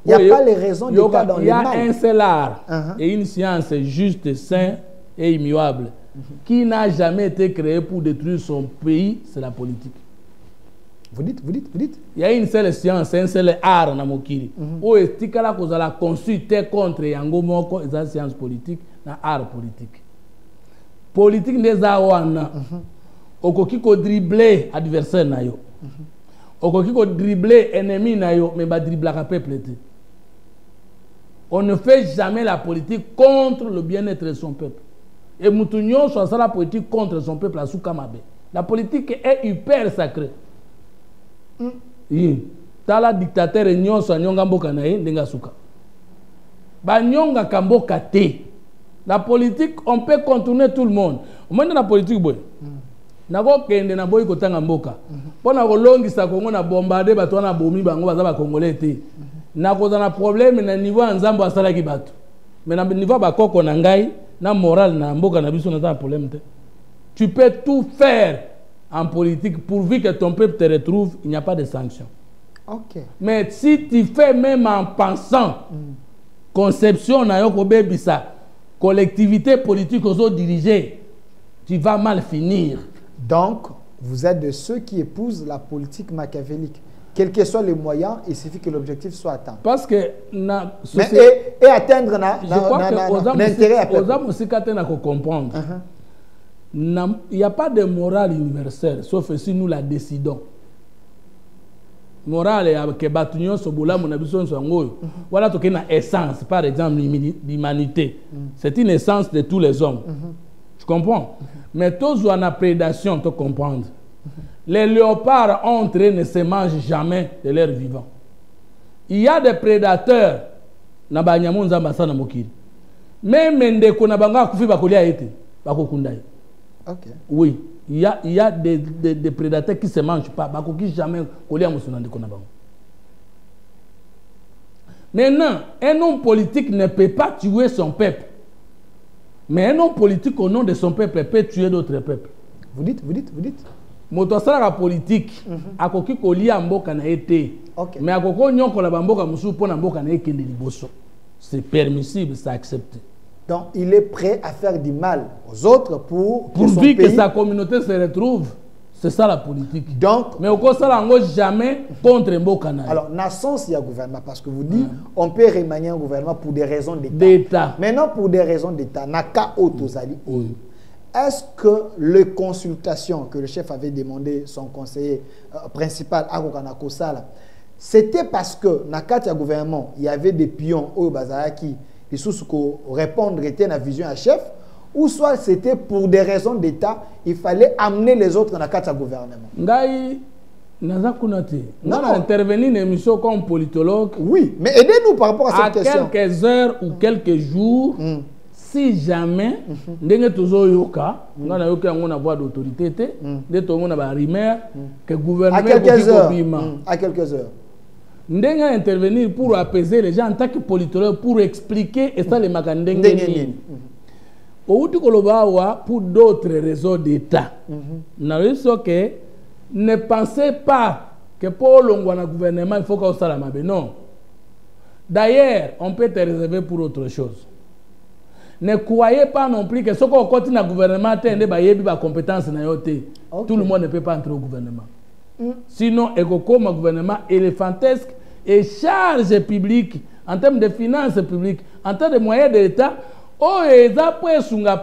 Il n'y a pas les raisons d'État dans les mal. Il y a un seul art et une science juste, sain et immuable qui n'a jamais été créée pour détruire son pays, c'est la politique. Vous dites. Il y a une seule science, un seul art dans Mokiri. Où est-ce que la consulter contre Yango Moko, c'est la science politique, c'est art politique. Politique des awana. Okoki ko dribbler adversaire na yo. Okoki ko dribbler ennemi na yo, mais ba dribbler ka peuple. On ne fait jamais la politique contre le bien-être de son peuple. Et Moutounion soit ça la politique contre son peuple à Soukamabe. La politique est hyper sacrée. Tala dictateur nyon so nyonga mboka na ye ndenga suka. Ba nyonga kamboka te. La politique on peut contourner tout le monde. Au moins dans la politique boy. Nako kende na boy kotanga mboka. Pona ko longisa Kongo na bombarder bato na bomi bango baza ba congolais te. Nako za na problème na niveau nzambo asala ki bato. Mais na niveau ba koko na ngai na moral na mboka na biso na ta problème te. Tu peux tout faire en politique pourvu que ton peuple te retrouve, il n'y a pas de sanctions. OK. Mais si tu fais même en pensant conception na yoko bebisa collectivité politique aux autres dirigés, tu vas mal finir. Donc, vous êtes de ceux qui épousent la politique machiavélique. Quels que soient les moyens, il suffit que l'objectif soit atteint. Parce que et atteindre l'intérêt à peuple. Comprendre. Il n'y a pas de morale universelle, sauf si nous la décidons. Morale est que Batunion Sobola, mon habitude, voilà ce une essence, par exemple, l'humanité. C'est une essence de tous les hommes. Tu comprends? Mais tous ont une prédation, tu comprends. Les léopards entre eux ne se mangent jamais de leur vivant. Il y a des prédateurs. Même ndeko na banga kufi bakolia ete bakokundai. OK. Oui, il y a des prédateurs qui se mangent pas, bakoki jamais kolia musuna ndeko na bango. Maintenant, un homme politique ne peut pas tuer son peuple. Mais un homme politique au nom de son peuple peut tuer d'autres peuples. Vous dites. Motosala la politique, akoki kolia mboka na ete. Mais akoko nyoko la mboka musu pona mboka na ekende liboso. C'est permissible, c'est accepté. Donc, il est prêt à faire du mal aux autres pourvu que sa communauté se retrouve. C'est ça la politique. Donc, mais au cas où jamais contre Mboka. Alors, nation, il y a gouvernement parce que vous dites, on peut remanier un gouvernement pour des raisons d'État. Maintenant, pour des raisons d'État, naka otozali. Est-ce que les consultations que le chef avait demandé, son conseiller principal, Agokana Kosala, c'était parce que dans le gouvernement, il y avait des pions au Bazaraki, qui répondre était la vision à chef, ou soit c'était pour des raisons d'État, il fallait amener les autres dans le gouvernement. Ngai, on a intervenu dans l'émission comme politologue. Oui, mais aidez-nous par rapport à cette question. À quelques heures ou quelques jours, si jamais, ndenge tozo yoka, on a une voix d'autorité, on a une rumeur que le gouvernement à quelques heures. Ndenge intervenir pour apaiser les gens en tant que politologue, pour expliquer et ça les makandenge. Pour d'autres réseaux d'État. Ne pensez pas que pour le gouvernement, il faut qu'on s'en mabe. Non. D'ailleurs, on peut te réserver pour autre chose. Ne croyez pas non plus que ce qu'on continue au gouvernement, tout le monde ne peut pas entrer au gouvernement. Sinon, comme un gouvernement éléphantesque et charge publique en termes de finances publiques, en termes de moyens de l'État,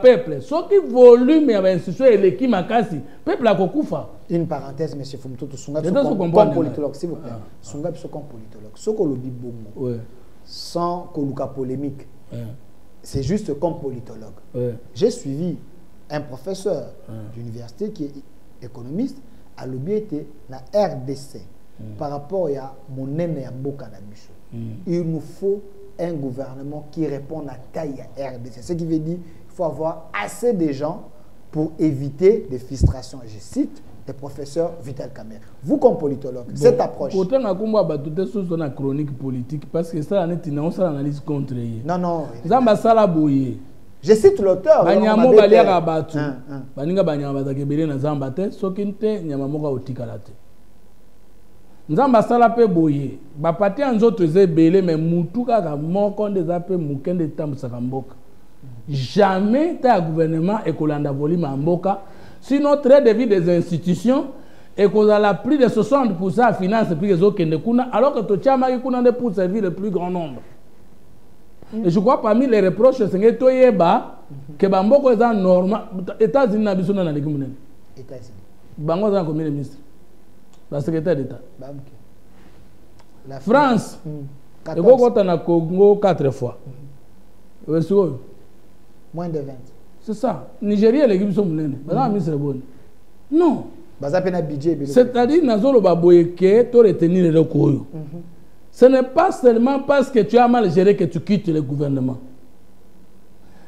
peuple. Ce qui volume et institution et l'équipe makasi, peuple a kokufa. Une parenthèse, monsieur Fumtutu, Sunga comme politologue, s'il vous plaît. Sunga comme politologue. Ce qu'on le dit bon, sans koluka polémique, c'est juste comme politologue. J'ai suivi un professeur d'université qui est économiste à l'objet na RDC par rapport à mon aîné à Mboka na biso. Il nous faut un gouvernement qui répond à taille à RDC. Ce qui veut dire qu'il faut avoir assez de gens pour éviter des frustrations. Je cite le professeur Vital Kamerhe. Vous, comme politologue, bon, cette approche... Autant que la chronique politique, parce que ça, c'est une analyse contre. Non, non. Je cite l'auteur. Banyamo baliaka batu. Baninga banyama bazakebele na zamba te soki nte nyama moka otikala te. Nzamba sala pe boye. Ba pati nzoto ezebele mais mutu kaka moko ndeza pe mukende tambusaka mboka. Jamais ta gouvernement ekolanda volume mboka. Sinon très de vie des institutions et qu'on a plus de 60% à finance puis les autres kuna alors que to chama kuna ne pour servir le plus grand nombre. Et je crois parmi les reproches, c'est que Bamboko est normal. États-Unis n'a besoin d'un légume. États-Unis. Bango est combien de ministres? La secrétaire d'État. La France. Et pourquoi tu as Congo 4 fois? Moins de 20. C'est ça. Nigeria, les légumes sont menés. Non. C'est-à-dire, Nazolo Baboyeke, tu retenir le Koyo. Ce n'est pas seulement parce que tu as mal géré que tu quittes le gouvernement.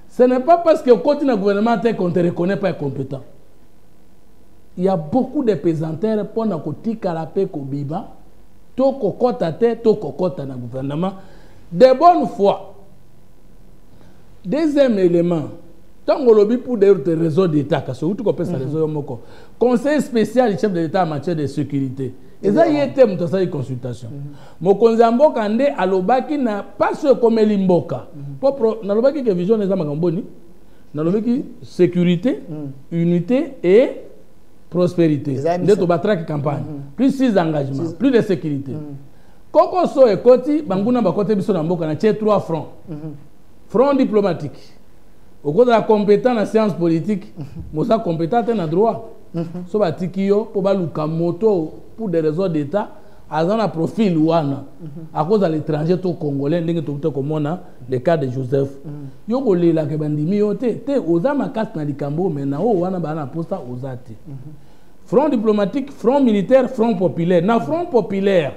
Ce n'est pas parce que quand le gouvernement qu'on ne te reconnaît pas compétent. Il y a beaucoup de pesanteurs pour nous dire que la paix est biba, to kokota te, to kokota na gouvernement. De bonne foi. Deuxième élément, tant que lobby pour des réseaux d'État, parce que tout le réseau moko. Conseil spécial du chef de l'État en matière de sécurité. Et ça y était une consultation. Mokonzi mboka nde alobaki na pas ce comme limboka. Pour nalobaki que vision les amagamboni, nalobaki sécurité, unité et prospérité. Nde to batraki campagne. Plus 6 engagements, plus de sécurité. Koko so ekoti banguna bakote biso na mboka na tie 3 fronts. Front diplomatique. Au cours de la compétence en sciences politiques, mosa compétent na droit. So batiki yo po baluka moto pour des raisons d'État, à un profil ouana, à cause de l'étranger tout congolais, comme le cas de Joseph. Yo les la kebandimi yo te ozama carte na likambo mais na o wana bana posta ozate. Front diplomatique, front militaire, front populaire. Na front populaire,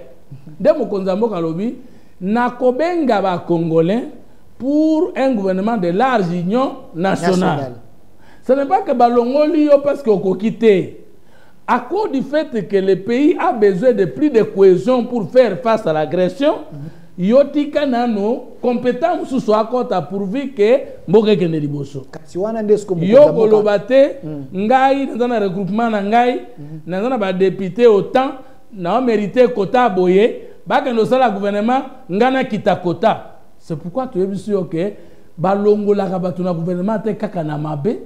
de mokonzambo kalobi na kobenga ba congolais pour un gouvernement de large union nationale. Ce n'est pas que balongoli yo parce que au quitté. À cause du fait que le pays a besoin de plus de cohésion pour faire face à l'agression, yotika nano compétence sous soit kota pourvu que mboke kende liboso. Yo kolobate ngai dans regroupement na ngai na ba député autant na mérité quota boye ba que nos sala gouvernement ngana kita quota. C'est pourquoi tu es sûr que balongola kabatuna gouvernement te kaka na mabe.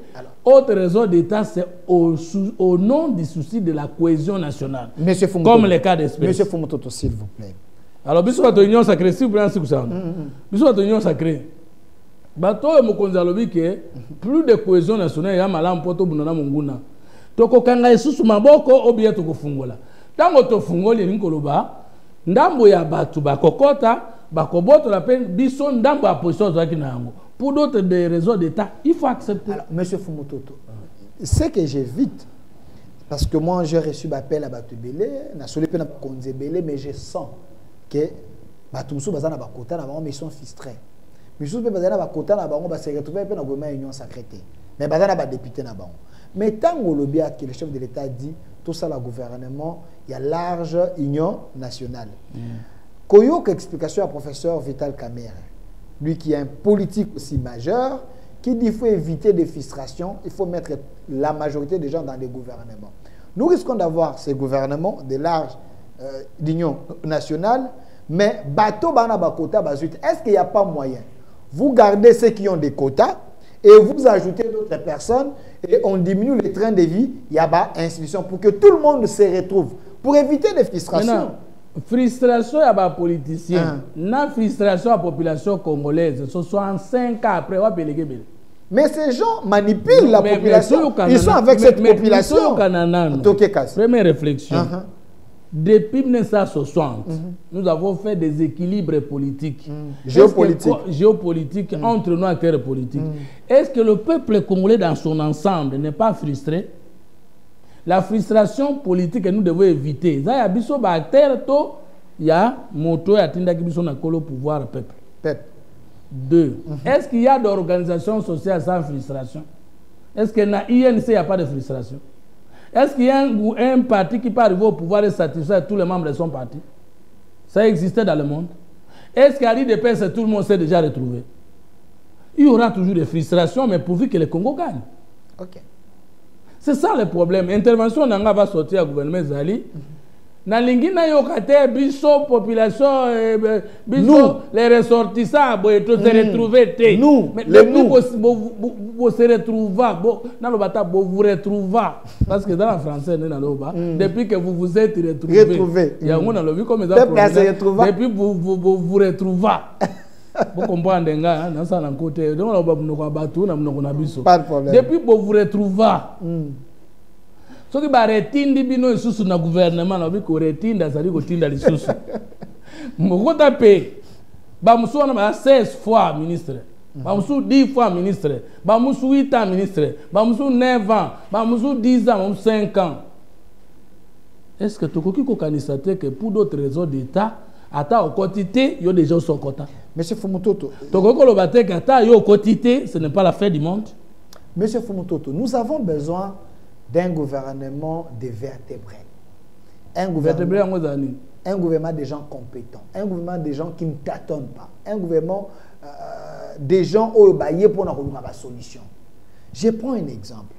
Autre raison d'État, c'est au nom du souci de la cohésion nationale. Monsieur Fumoto, comme le cas d'espèce. Monsieur Fumoto, s'il vous plaît. Alors, bisous à l'union sacrée, s'il vous plaît, bisous à l'union sacrée. Bato et Mokonzalobi que plus de cohésion nationale, il y a malam poto bunana munguna. Toko kanga isusu maboko obiya toko fungola. Tango to fungoli nkoloba, ndambo ya batu bakokota, bakoboto la peine, bison ndambo ya position zaki na yango. Pour d'autres des raisons d'État, il faut accepter. Alors, monsieur Fumototo, ce que j'évite, parce que moi j'ai reçu l'appel à Batubele, mais je sens que Batumsou Bazana Bakota, mais ils sont frustrés. Mais ils sont Bazana Bakota, ils se retrouvent dans la union sacrée. Mais Bazana va député. Mais tant que le chef de l'État dit, tout ça, le gouvernement, il y a large union nationale. Koyo, explication à professeur Vital Kamerhe. Lui qui est un politique aussi majeur, qui dit qu'il faut éviter des frustrations, il faut mettre la majorité des gens dans les gouvernements. Nous risquons d'avoir ces gouvernements de large d'union nationale, mais bateau bana bakota bazut. Est-ce qu'il n'y a pas moyen? Vous gardez ceux qui ont des quotas et vous ajoutez d'autres personnes et on diminue le train de vie, il y a pas institution pour que tout le monde se retrouve, pour éviter des frustrations. Maintenant, frustration à les politiciens, la frustration à la population congolaise, ce sont 5 ans après, on va payer. Mais ces gens manipulent la population. Ils sont avec cette population. Première réflexion. Depuis 1960, nous avons fait des équilibres politiques, géopolitiques entre nos acteurs politiques. Est-ce que le peuple congolais dans son ensemble n'est pas frustré? La frustration politique que nous devons éviter. Il y a moto et pouvoir peuple. 2. Est-ce qu'il y a d'organisations sociales sans frustration? Est-ce qu'il y a INC, il n'y a pas de frustration? Est-ce qu'il y a un parti qui peut arriver au pouvoir et satisfaire tous les membres de son parti? Ça existait dans le monde. Est-ce qu'à l'IDPS, tout le monde s'est déjà retrouvé? Il y aura toujours des frustrations, mais pourvu que le Congo gagne. Ok. C'est ça le problème. Intervention Nanga va sortir au gouvernement Zali. Nalingi na yokate biso population biso les ressortissants se retrouver nous vous se vous retrouvez parce que dans le français depuis que vous vous êtes retrouvés il y a un vu comme depuis vous retrouvez vous comprenez nga na ça na côté donc on va battre na biso depuis vous retrouvez ce qui va retindi bino isusu na gouvernement na biko retinda zali ko tinda lisusu moko tapé ba musu na ba 16 fois ministre ba musu 10 fois ministre ba musu 8 ans ministre ba musu 9 ans ba musu 10 ans ba musu 5 ans. Est-ce que tokoki ko kanisate que pour d'autres raisons d'état ata au quotité yo déjà son quota? Monsieur Fumutoto, tokoko lo bateka ata yo au quotité, ce n'est pas la fin du monde. Monsieur Fumutoto, nous avons besoin d'un gouvernement de vertébrés. Un gouvernement des gens compétents. Un gouvernement des gens qui ne tâtonnent pas. Un gouvernement des gens qui ont pour la solution. Je prends un exemple.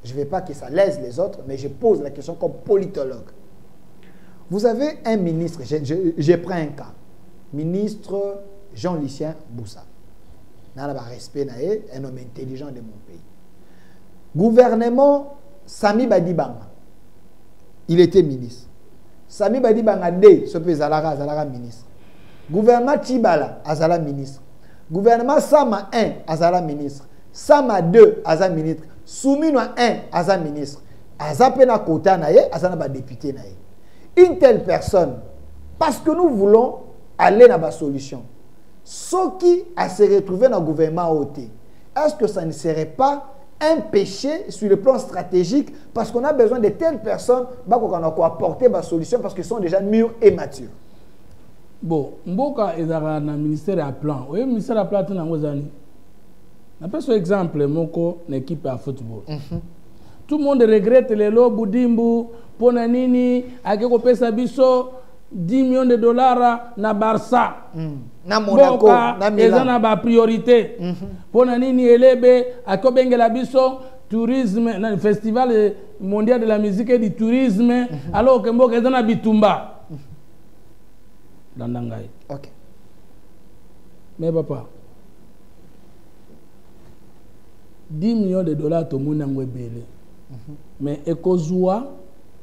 Je ne veux pas que ça lèse les autres, mais je pose la question comme politologue. Vous avez un ministre, je prends un cas. Ministre Jean-Lucien Boussa. Dans le respect, un homme intelligent de mon pays. Gouvernement Sami Badibanga, il était ministre. Sami Badibanga D, ce pays Azala ministre. Gouvernement Tibala, Azala ministre. Gouvernement Sama 1, Azala ministre. Sama 2, Azala ministre. Soumino 1, Azala ministre. Azapena Kota Naye, Azala député Naye. Une telle personne, parce que nous voulons aller dans la solution, ceux qui a se retrouver dans le gouvernement OT, est-ce que ça ne serait pas un péché sur le plan stratégique parce qu'on a besoin de telles personnes qu'on a apporter la solution parce qu'ils sont déjà mûrs et matures? Bon, Mboka est dans le ministère à plan. Oui, le ministère à plan, on a pas ce exemple, Moko, l'équipe à football. Tout le monde regrette les lots Boudimbu, Ponanini, Akeko Pesabiso, 10 millions de dollars na Barça. Na Monaco, na Milan. Na ba priorité. Ponanini elebe akobengela biso tourisme na festival mondial de la musique et du tourisme alors que mboka ezana bitumba. Dandangai. OK. Mais papa 10 millions de dollars to mona ngwebele. Mais ekozua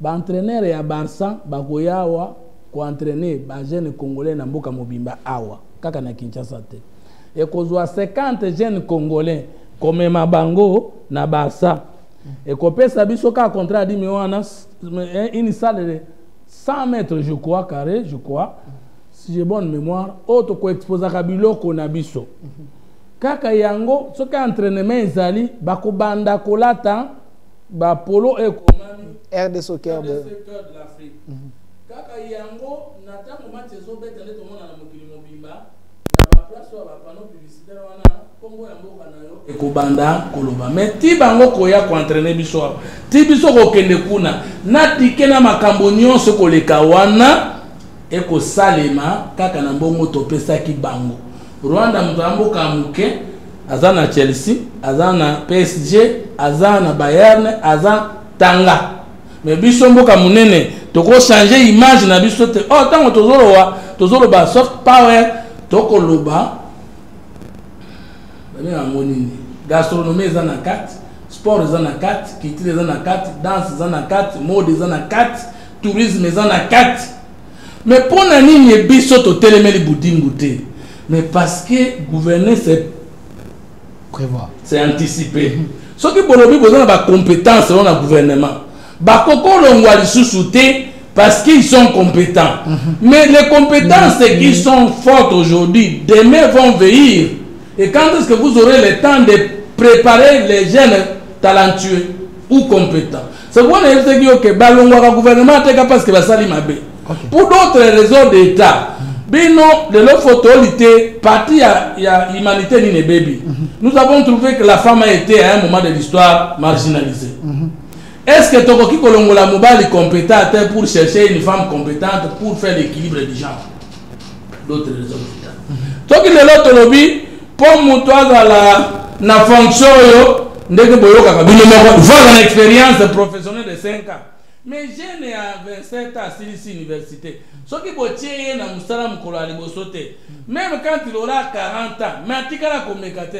ba entraîneur ya Barça ba koyawa ko entraîner ba jeunes congolais na mboka mobimba awa kaka na Kinshasa te. Ekozua 50 jeunes congolais comme mabango na Barça. Ekopesa biso ka contrat 10 millions une salle de 100 mètres je crois carré je crois si j'ai bonne mémoire auto ko exposer ka biloko na biso. Kaka yango soka entraînement ezali bakobanda kolata ba polo et komami air de soccer de l'Afrique. Kaka yango natango match ezobeta ndeto mona na mokili mobimba na ba place wa ba panneau publicitaire wana kombo ya mboka na yo ekobanda koloba mais ti bango koya ko entraîner biso ti biso ko kende kuna na tike na makambo nyonso koleka wana eko salema kaka na mbongo topesa ki bango. Rwanda mtambo kamuke azana Chelsea azana PSG azana Bayern azana Tanga mais biso mboka munene toko changer image na biso te oh tango tozolo ba soft power toko loba bani amonini gastronomie ezana 4 sport ezana 4 culture ezana 4 danse ezana 4 mode ezana 4 tourisme ezana 4 mais pona nini biso to telemeli budingu te. Mais parce que gouverner, c'est prévoir. C'est anticiper. Ce qui est besoin de compétence dans le gouvernement. Parce qu'ils sont compétents. Mais les compétences qui sont fortes aujourd'hui, demain vont vieillir. Et quand est-ce que vous aurez le temps de préparer les jeunes talentueux ou compétents? C'est pour ça que le gouvernement est capable de faire ça. Pour d'autres raisons d'État, Bino, de l'autre photo, partie il y a humanité ni baby. Nous avons trouvé que la femme a été à un moment de l'histoire marginalisée. Est-ce que Tokoki Kolongola Mobile est compétent pour chercher une femme compétente pour faire l'équilibre du genre? D'autres raisons. Toki de l'autre lobby, pour moi, la fonction, dès que vous avez une expérience professionnelle de 5 ans. Mais jeune à 27 ans à l'université. Ce qui est même quand il aura 40 ans, mais il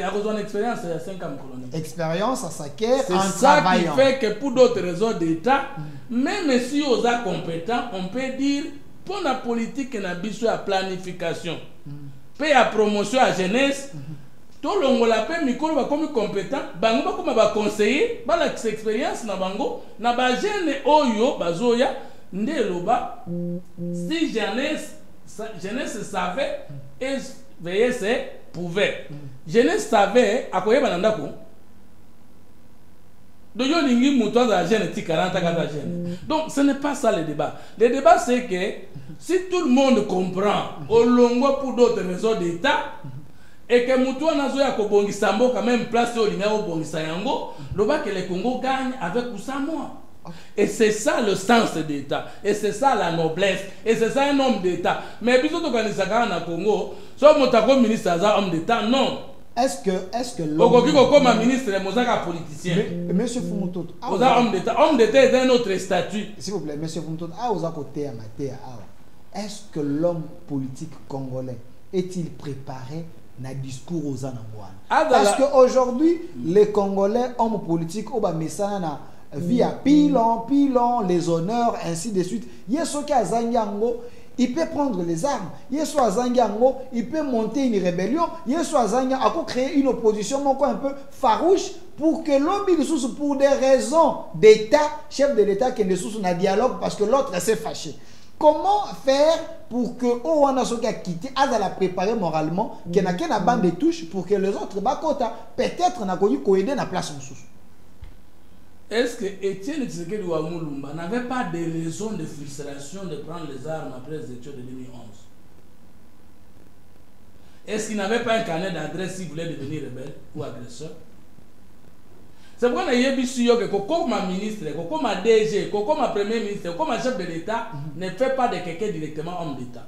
a besoin d'expérience à 5 ans. Expérience à s'acquérir en travaillant. C'est ça qui fait que pour d'autres raisons d'État, même si on est compétent, on peut dire pour la politique et la planification, pour la promotion à la jeunesse, tout le monde l'appelle micro comme compétent, bango comme ba conseiller, ba l'expérience na bango, na ba jeune oyo bazoya ndeloba si jeunesse savait et veillait c'est pouvait. Jeunesse savait akoye bananda ko. Donc yo lingi muto za jeune ti 40 ans jeune. Donc ce n'est pas ça le débat. Le débat c'est que si tout le monde comprend au longo pour d'autres raisons d'État et que Moutoua Nazoya Kobongisa quand même place au Lina au Bongisa Yango, le bas que le Congo gagne avec Koussamoa. Et c'est ça le sens d'État. Et c'est ça la noblesse. Et c'est ça un homme d'État. Mais puis tout le Congo, soit Motako ministre homme d'État, non. Est-ce que l'homme comme un ministre est un politicien? Monsieur Fumutot, homme d'État est un autre statut. S'il vous plaît, monsieur Fumutot, est-ce que l'homme politique congolais est-il préparé na discours aux Anambouans? Parce qu'aujourd'hui, les Congolais, hommes politiques, au Bamessana, na via pilon, les honneurs, ainsi de suite. Yesoki Azangiango, il peut prendre les armes. Yeso Azangiango, il peut monter une rébellion. Yeso Azangiango, il peut créer une opposition un peu farouche pour que l'homme, pour des raisons d'État, chef de l'État, qui ne soit dans dialogue parce que l'autre s'est fâché. Comment faire pour que Owana Soka quitte, à la préparer moralement, qu'il n'y ait qu'une bande de touches pour que les autres bakota peut-être n'a connu qu'aider la place en sous. Est-ce que Étienne Tshisekedi Ouamulumba n'avait pas de raison de frustration de prendre les armes après les études de 2011? Est-ce qu'il n'avait pas un carnet d'adresse s'il voulait devenir rebelle ou agresseur? C'est pourquoi on a eu que comme ministre, comme DG, comme premier ministre, comme chef de l'État ne fait pas de quelqu'un directement homme d'État.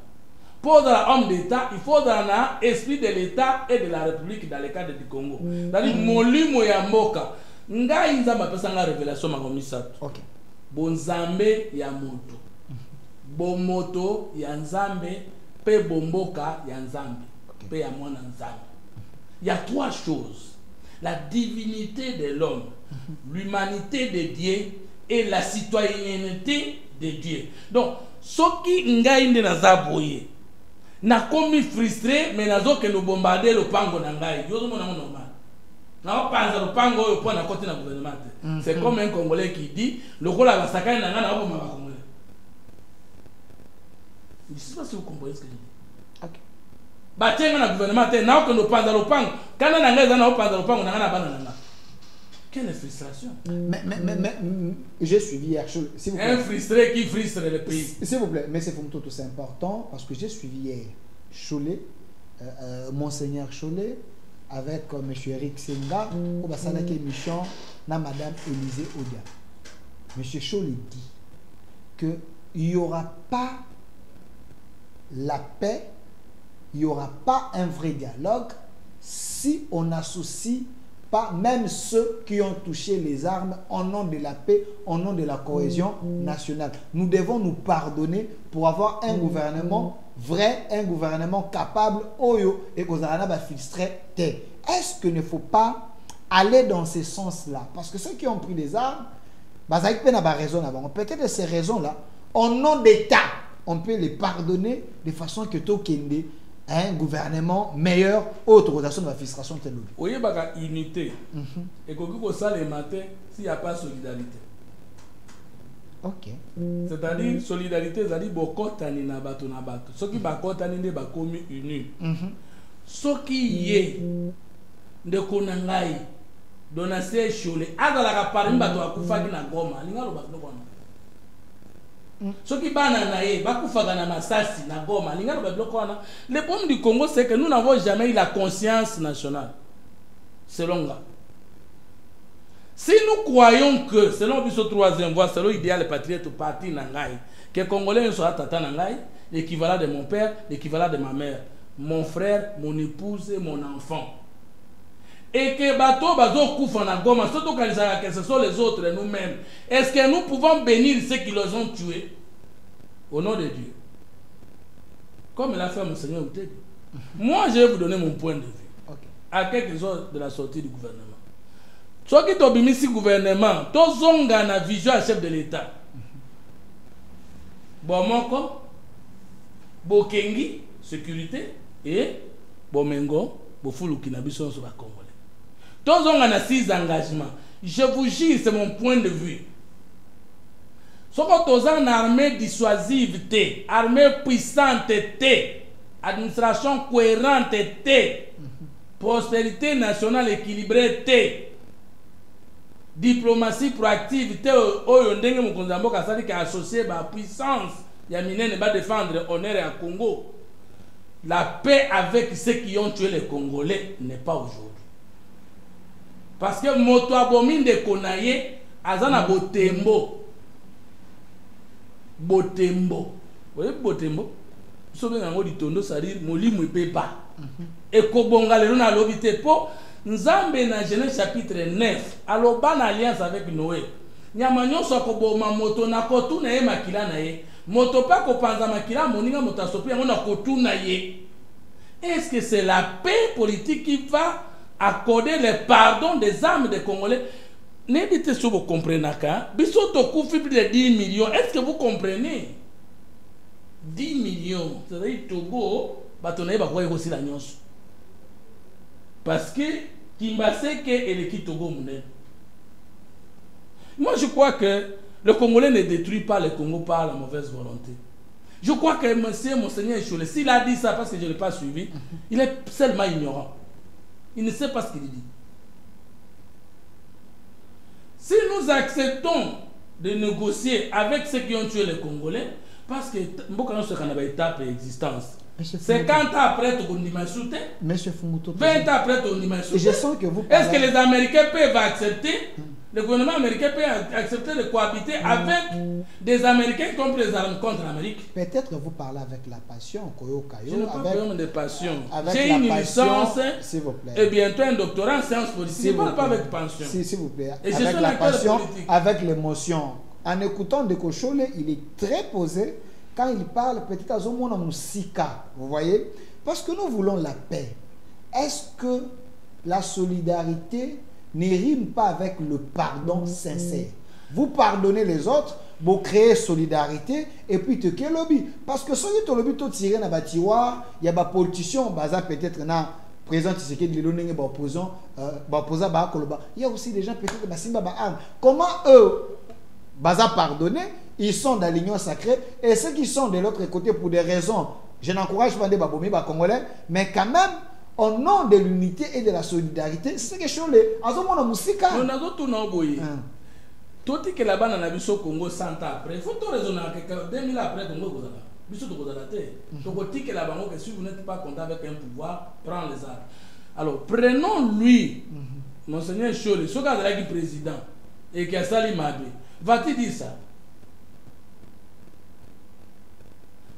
Pour être homme d'État, il faut un esprit de l'État et de la République dans le cadre du Congo. C'est-à-dire, Molimo ya Mboka. Nga inza mapesanga révélation makomisato. Okay. Bonzambe ya moto. Bomoto ya nzambe, pe bomboka ya nzambe, pe ya mwana nzambe. Il y a 3 choses. La divinité de l'homme, l'humanité de Dieu et la citoyenneté de Dieu. Donc, ce qui ngai naza boye, na komi frustré, mais nazo que nous bombarder le pango nangai. Yo mo normal. Na panza le pango yo pour na côté na gouvernement. C'est comme un Congolais qui dit le rôle à la sakana nanga na bo mama Congolais. Je ne sais pas si vous comprenez ce que je dis. OK. Batenga na gouvernement te na ko no panza le pango. Kana nanga za na panza le pango nanga na bana nanga. Quelle frustration. Mais j'ai suivi hier. Un frustré qui frustre le pays. S'il vous plaît, mais c'est important parce que j'ai suivi hier Cholet, Monseigneur Cholet, avec M. Eric Senga, au Bassalaki émission, na Madame Élisée Odia. M. Cholet dit qu'il n'y aura pas la paix, il n'y aura pas un vrai dialogue si on n'associe pas même ceux qui ont touché les armes au nom de la paix, au nom de la cohésion nationale. Nous devons nous pardonner pour avoir un gouvernement vrai, un gouvernement capable, oyo, et qu'on a filtré. Est-ce qu'il ne faut pas aller dans ce sens-là? Parce que ceux qui ont pris les armes, peut-être ces raisons-là, au nom d'État, on peut les pardonner de façon que tout kende un gouvernement meilleur, autre organisation de la frustration telle. Oui, il y a une unité. Et quand on ça le matin, s'il n'y a pas de solidarité. Ok. C'est-à-dire, solidarité, c'est-à-dire, bokotani na bato na bato. Ce qui bakotani ne bakomi uni. Ce qui est de konangai, donase chole, aga la parmi bato akufaki na goma, linga lo bato no. Ce qui bananaye, bakufaka na masasi na Goma, lingana ba biloko wana. Le problème du Congo c'est que nous n'avons jamais eu la conscience nationale. Selon moi. Si nous croyons que, selon le troisième voie, selon l'idéal patriote parti Nangaï, que les Congolais soient tata Nangaï, l'équivalent de mon père, l'équivalent de ma mère, mon frère, mon épouse et mon enfant. Et que bateau bazo koufa na Goma, surtout quand que ce sont les autres et nous-mêmes, est-ce que nous pouvons bénir ceux qui les ont tués au nom de Dieu? Comme l'a fait Monseigneur Outeg. Moi, je vais vous donner mon point de vue. À quelques heures de la sortie du gouvernement. Soit qui t'obémisse le gouvernement, tozonga na vision à chef de l'État. Bomoko, Bokengi, sécurité, et Bomengo, Bofulu Kinabiso sur la Congolais. Tozonga na 6 engagements. Je vous jure, c'est mon point de vue. Soit que tozonga na armée dissuasive, armée puissante, administration cohérente, prospérité nationale équilibrée, diplomatie proactive, associé à la puissance, il va défendre l'honneur à Congo. La paix avec ceux qui ont tué les Congolais n'est pas aujourd'hui. Parce que Moto Abomine de Konaye, Azana Botembo. Botembo. Vous voyez Botembo? Vous savez, on dit Tondo, ça dit Moli Mouipeba. Et Kobonga le na lobité po Nzambe na Genèse chapitre 9 aloba na alliance avec Noé nyamanyo so koboma moto na kotu na ye makila na ye moto pa kopanza makila moninga moto asopi yango na kotu na ye. Est-ce que c'est la paix politique qui va accorder le pardon des âmes des Congolais? N'évitez si vous comprenez ka biso to kufi plus de 10 millions. Est-ce que vous comprenez? 10 millions, c'est-à-dire Togo batonaye bakwa aussi la nyonso. Parce que Kimbaseke et le Togo Mounen. Moi je crois que le Congolais ne détruit pas le Congo par la mauvaise volonté. Je crois que Monseigneur Echolé, s'il a dit ça parce que je ne l'ai pas suivi, il est seulement ignorant. Il ne sait pas ce qu'il dit. Si nous acceptons de négocier avec ceux qui ont tué les Congolais, parce que Mbokano se canaba étape existence. 50 ans après, tu as soutenu. Monsieur Fumuto. 20 ans après, tu as soutenu. Je sens que vous. Est-ce que les Américains peuvent accepter, le gouvernement américain peut accepter de cohabiter avec des Américains qui ont pris les armes contre l'Amérique? Peut-être que vous parlez avec la passion, Koyo Kayo. Je n'ai pas besoin de passion. J'ai une licence s'il vous plaît. Et bientôt un doctorat en sciences politiques. Je ne parle pas avec passion. S'il vous plaît. Et avec la passion, avec l'émotion. En écoutant de Kochole, il est très posé. Quand il parle, peut-être à Zomona Moussika, vous voyez, parce que nous voulons la paix. Est-ce que la solidarité ne rime pas avec le pardon sincère? Vous pardonnez les autres, vous créez solidarité, et puis tu créez lobby. Parce que si tu lobby, tu tires dans le tiroir, il y a des politiciens, peut-être dans président Tshisekedi, il y a aussi des gens peut-être qui ont armes. Comment eux, pardonner? Ils sont dans l'union sacrée, et ceux qui sont de l'autre côté pour des raisons, je n'encourage pas des Baboumi, Congolais, mais quand même, au nom de l'unité et de la solidarité, c'est quelque chose en ce moment musique. On a d'autres noms. Tout que là-bas dans la Bisso Congo 100 ans après, il faut tout raisonner que 2000 après Congo, Bisso de Godalate. Donc, que là-bas, que si vous n'êtes pas content avec un pouvoir, prends les armes. Alors, prenons lui, Monseigneur Chole, ce gars qui est président, et qui a sali Mabé, va-t-il dire ça?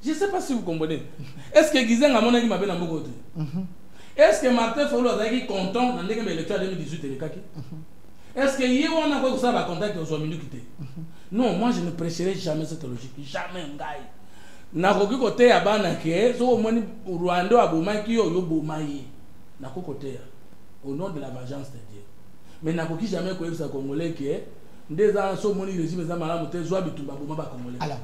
Je ne sais pas si vous comprenez. Est-ce que Guizeng a mon avis m'a bien côté? Est-ce que Martin Folo a été content dans l'élection 2018 et est-ce que Yéwan a quoi ça va contact aux hommes quitté? Non, moi je ne prêcherai jamais cette logique. Jamais un gars. Nakoki côté à Banake, so au moins Rwanda a Boumaki ou Yobomaï. Nako côté au nom de la vengeance de Dieu. Mais Nakoki jamais quoi ça Congolais qui est. Alors,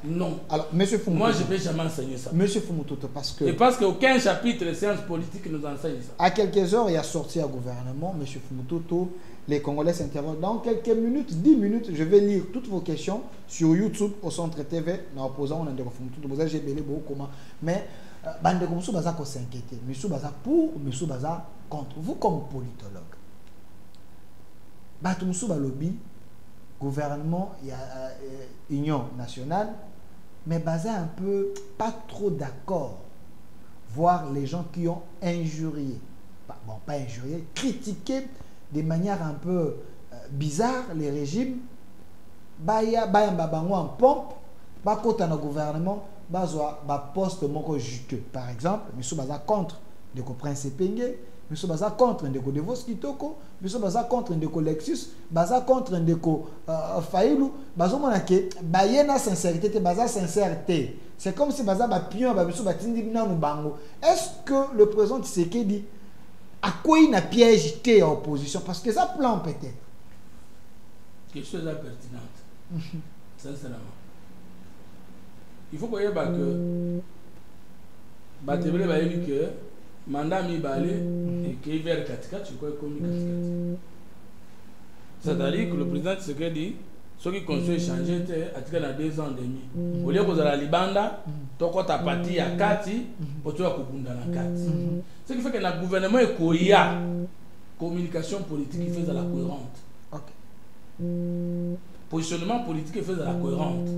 non. Alors, monsieur Fumuto, moi je ne vais jamais enseigner ça. Monsieur Fumuto, parce que. Et parce qu'aucun chapitre de sciences politiques nous enseigne ça. À quelques heures, il y a sorti un gouvernement, monsieur Fumuto, les Congolais s'interrogent. Dans quelques minutes, 10 minutes, je vais lire toutes vos questions sur YouTube au Centre TV. Nous opposons, on a Fumuto, vous avez belé beaucoup comment. Mais, bande de Moussou Baza qu'on s'inquiète. Moussou Baza pour, Moussou Baza contre. Vous, comme politologue, Batou Moussou Balobi, gouvernement, il y a Union nationale, mais basé un peu, pas trop d'accord. Voir les gens qui ont injurié, bon, pas injurié, critiqué de manière un peu bizarre les régimes, baya babango en pompe, bakota na gouvernement, bazwa ba poste moko juteux. Par exemple, monsieur baza contre de ko Prince Penge, monsieur baza contre de ko Devos Kitoko, monsieur baza contre de ko Lexus, baza contre de ko Failou, bazo mona ke bayena sincérité te baza sincérité. C'est comme si baza ba pion ba biso batindi na bango. Est-ce que le président Tshisekedi a quoi une piège té en opposition parce que ça plan peut-être. Quelque chose de pertinente. Sincèrement. Il faut qu'on y ait que Batebele va dire que mandat mi balé et qu'il vers 4-4, je crois comme 4-4. C'est-à-dire que le président Tshisekedi ceux qui construisent changer à dans 2 ans et demi. Au lieu que la Libanda, toko ta parti à Kati, pour toi Kubunda na Kati. Ce qui fait que le gouvernement est koya communication politique qui fait de la cohérente. Positionnement politique qui fait de la cohérente.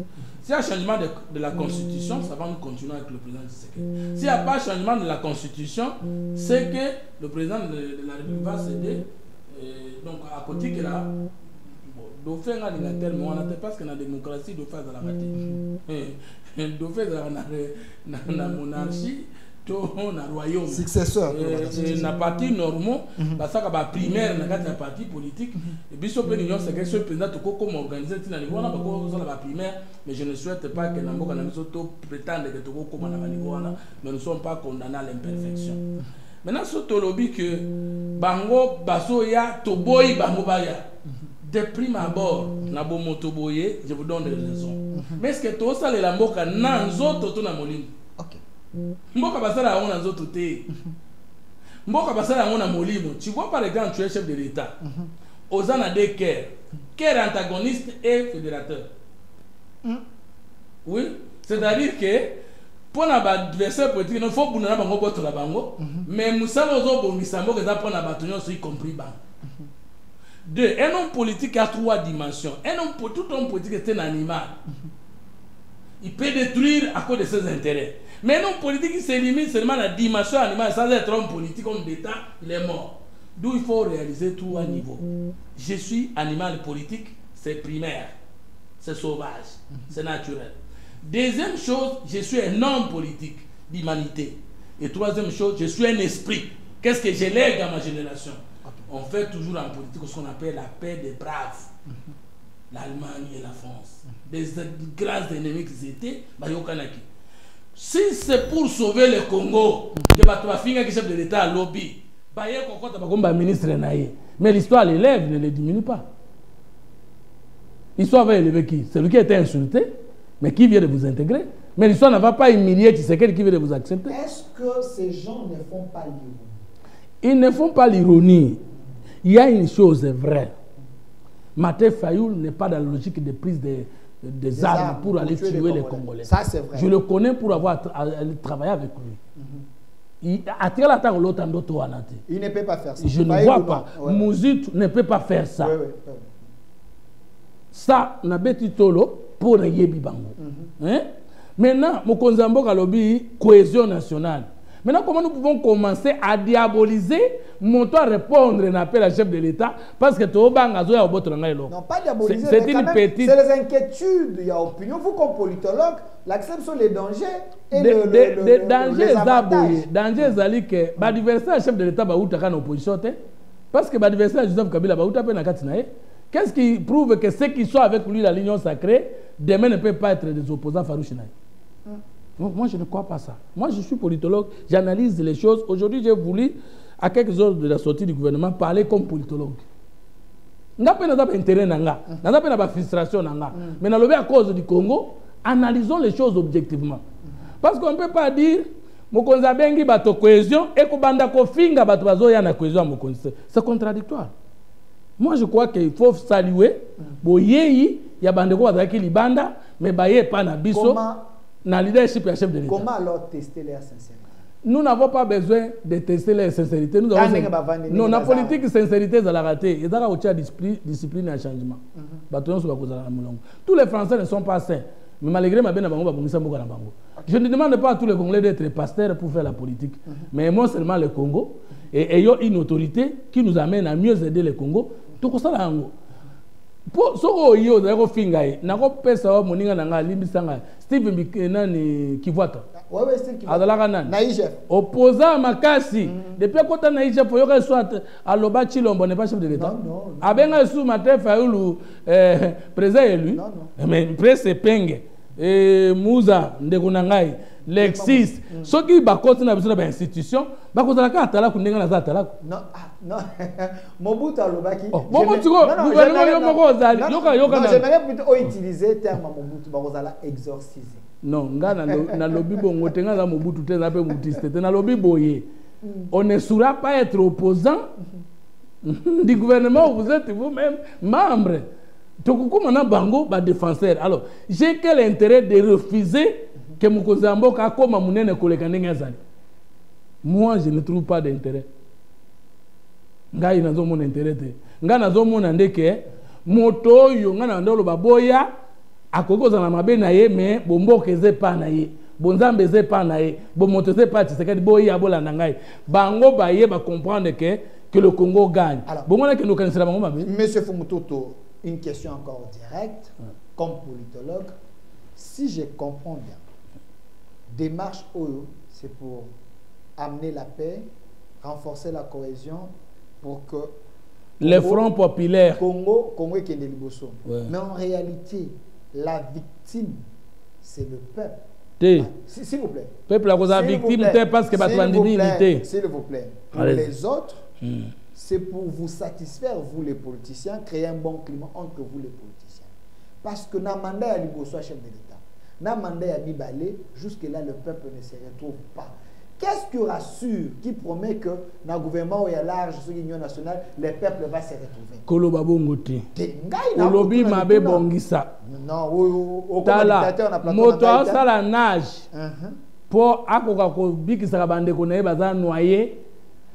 S'il y a un changement de la constitution, ça va nous continuer avec le président Tshisekedi. S'il n'y a pas de changement de la constitution, c'est que le président de la République va céder. Donc à côté que là, Dauphin a des termes, on n'attend pas que la démocratie doit faire de la matière. Dauphin dans la monarchie, dans le royaume. Successeur. Na parti normaux, parce que la primaire, na la parti politique, et puis sur l'union, c'est que ce président comme organiser na niveau na la primaire, mais je ne souhaite pas que na mboka na biso to prétendre que to comme na niveau na, mais nous ne sommes pas condamnés à l'imperfection. Maintenant ce tolobi que bango baso ya toboy bango baya. De prime abord, na bo motoboye, je vous donne des raisons. Mais est-ce que tout ça les lamboka nanzo toto na molimo? OK. Mboka basala on nanzo toté. Mboka basala on na molimo. Tu vois par exemple tu es chef de l'État. Ozana de Caire antagoniste et fédérateur. Oui, c'est-à-dire que pour l'adversaire politique, il faut que nous ayons boto la bango, mais musala ozo bongisa mboka za pour na batonyo y compris bango. Deux, un homme politique a 3 dimensions. Tout homme politique est un animal. Il peut détruire à cause de ses intérêts. Mais un homme politique qui se limite seulement à la dimension animale, sans être homme politique, homme d'État, il est mort. D'où il faut réaliser 3 niveaux. Je suis animal politique, c'est primaire, c'est sauvage, c'est naturel. Deuxième chose, je suis un homme politique d'humanité. Et troisième chose, je suis un esprit. Qu'est-ce que je lègue à ma génération? On fait toujours en politique ce qu'on appelle la paix des braves. L'Allemagne et la France. Des grands ennemis qu'ils étaient, si c'est pour sauver le Congo, que Batouafinga qui chef de l'État à lobby, ministre mais l'histoire l'élève, ne le diminue pas. L'histoire va élever qui? Celui qui a été insulté, mais qui vient de vous intégrer. Mais l'histoire ne va pas humilier Tshisekedi qui vient de vous accepter. Est-ce que ces gens ne font pas l'ironie? Ils ne font pas l'ironie. Il y a une chose vraie. Martin Fayoul n'est pas dans la logique de prise des armes pour aller tuer les Congolais. Ça, c'est vrai. Je le connais pour avoir travaillé avec lui. Il ne peut pas faire ça. Je ne vois pas. Mouzit ne peut pas faire ça. Ça, on a bêti tolo pour le Yebi Bango. Maintenant, Mokonzambo Kalobi, cohésion nationale. Maintenant, comment nous pouvons commencer à diaboliser, monter à répondre à un appel à chef de l'État parce que tout le monde a non, pas diaboliser, c'est une petite... C'est les inquiétudes, il y a opinion. Vous, comme politologue, l'accepte sur les dangers et les avantages. Danger, c'est que l'adversaire chef de l'État va en opposition parce que l'adversaire Joseph Kabila va en qu'est-ce qui prouve que ceux qui sont avec lui, la ligne sacrée, demain ne peuvent pas être des opposants farouches? Moi, je ne crois pas ça. Moi, je suis politologue, j'analyse les choses. Aujourd'hui, j'ai voulu, à quelques heures de la sortie du gouvernement, parler comme politologue. Nous n'avons pas d'intérêt, nous n'avons pas de frustration. Mais nous à cause du Congo, analysons les choses objectivement. Parce qu'on ne peut pas dire Mokonza bengi bato cohésion et ko banda ko finga bato bazoya na cohésion Mokonza. C'est contradictoire. Moi, je crois qu'il faut saluer boyeyi ya bandeko bazaki libanda mais baye pas na biso. Na leadership et chef de l'État. Comment alors tester leur sincérité? Nous n'avons pas besoin de tester leur sincérité. Nous avons non, la politique sincérité ça l'a raté. Il y a discipline et changement. Tous les Français ne sont pas sains. Mais malgré ma bango babongisa mboka na bango. Je ne demande pas à tous les Congolais d'être pasteurs pour faire la politique, mais moi seulement le Congo et ayant une autorité qui nous amène à mieux aider le Congo. Tout ça là pour soko yo zako fingai nako pesa wa moninga nanga limbisanga Steve Nani Kivuato. Ouais Steve Kivuato. Adalaka nani? Naïjef. Opposant makasi. Depuis kota Naïjef faut yoka soit aloba Chilombo n'est pas chef de l'État. Non. Abenga sous matin Fayoulou président élu. Mais presse penge. Mouza ndekunangai Lexis soki bakoti na biso ba institution bakozala ka atala kundenga na za atala non Mobutu alobaki Mobutu gouvernement yo moko ozali yoka non j'aimerais plutôt utiliser terme Mobutu bakozala exorciser non nga na lobi bongo tenga za Mobutu te na pe mutiste te na lobi boye on ne saura pas être opposant du gouvernement vous êtes vous-même membre. Bango ba défenseur. Alors, j'ai quel intérêt de refuser que Mukozambo kakoma munene koleka ndenge azali? Moi, je ne trouve pas d'intérêt. Nga inazo mon intérêt te. Nga nazo mon ndeke moto yo nga na ndolo baboya akokoza na mabe na ye mais bomboke ze pa na ye. Bonzambe ze pa na ye. Bomoto ze pa Tshisekedi boya bolanda ngai. Bango ba ye ba comprendre que le Congo gagne. Bongo na ke no kanisela bango mabe. Monsieur Fumutoto, une question encore directe, comme politologue, si je comprends bien, démarche OEO, c'est pour amener la paix, renforcer la cohésion, pour que les fronts populaires Congo et Kendeliboso. Mais en réalité, la victime, c'est le peuple. S'il vous plaît. Peuple la victime, parce que s'il vous plaît. Pour les autres, c'est pour vous satisfaire, vous les politiciens, créer un bon climat entre vous les politiciens. Parce que dans le mandat de Liboso chef de l'État, dans le mandat de Mibale, jusque-là, le peuple ne se retrouve pas. Qu'est-ce qui rassure, qui promet que dans le gouvernement où il y a large, sur l'Union nationale, le peuple va se retrouver? Koloba Bongote. Kolobi Mabe Bongisa. Non, au commentateur, on a pas moto ça la nage. Pour akoko bikisa bande konaye baza noyer.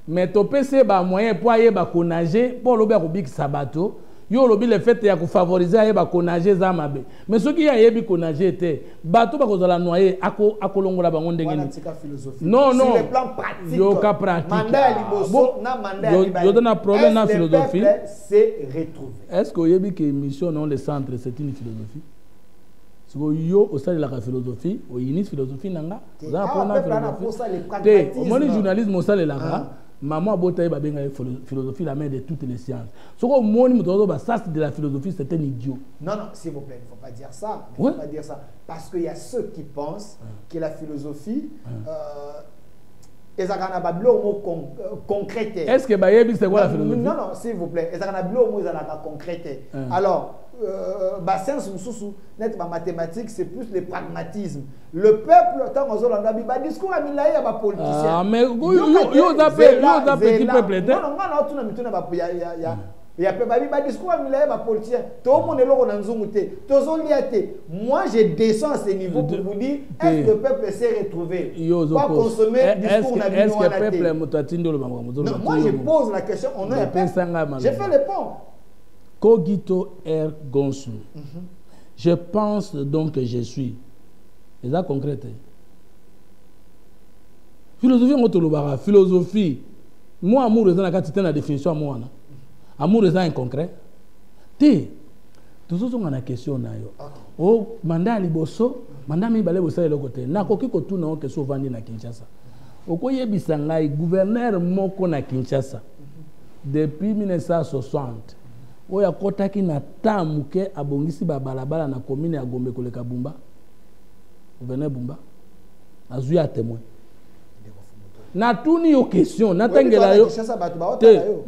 Mais tu peux avoir moyen pour aller nager pour le faire sabato. Yo lobi le fait ya favoriser aller nager zamabe. Mais ce qui a yebi nager était bateau ba kozala noyer akolongola bango ndenge ni. Non non. Sur le plan pratique. Yo ka pratique. Mandat liboso na mandat yo donne un problème na philosophie. C'est retrouvé. Est-ce que yebi que mission non le centre c'est une philosophie? Yo au sein de la philosophie, au initie philosophie nanga. Za apprendre philosophie. Au moins journalisme au sein de la maman Botaï Babenga philosophie la mère de toutes les sciences. Ce qu'on montre ça de la philosophie, c'est un idiot. Non, s'il vous plaît, il ne faut pas dire ça. Il faut pas dire ça. Parce qu'il y a ceux qui pensent que la philosophie concrète. Est-ce que Bayebi c'est quoi la philosophie? Non, s'il vous plaît. Concrète. Alors, science net mathématiques, c'est plus le pragmatisme. Le peuple, tant qu'on a discours à Milaï, il y a des politiciens. Ah, mais vous avez petit peuple. Il y a pas discours à Milaï, il politicien. Tout le monde est là, moi, je descends à ce niveau pour vous dire est-ce que le peuple s'est retrouvé? Pas consommer discours à est-ce que le peuple est non, moi, je pose la question. J'ai fait le pont. Kogito R. Gonsu. Je pense donc que je suis. C'est ça concret. Philosophie, on philosophie. Moi, amour, c'est la définition à moi. Amour, c'est inconcret. Tout ça, on a une question. Oh, mandat liboso, mandat mi balé bossa le côté. Na koki ko tout na que souvent na Kinshasa. Okoye bisangai gouverneur moko na Kinshasa. Depuis 1960. Oya kotaki na tamuke abongisi ba balabala na commune ya Gombe koleka Bumba. Gouverneur Bumba. Azui a témoin. Na tuni yo question, na tangela yo.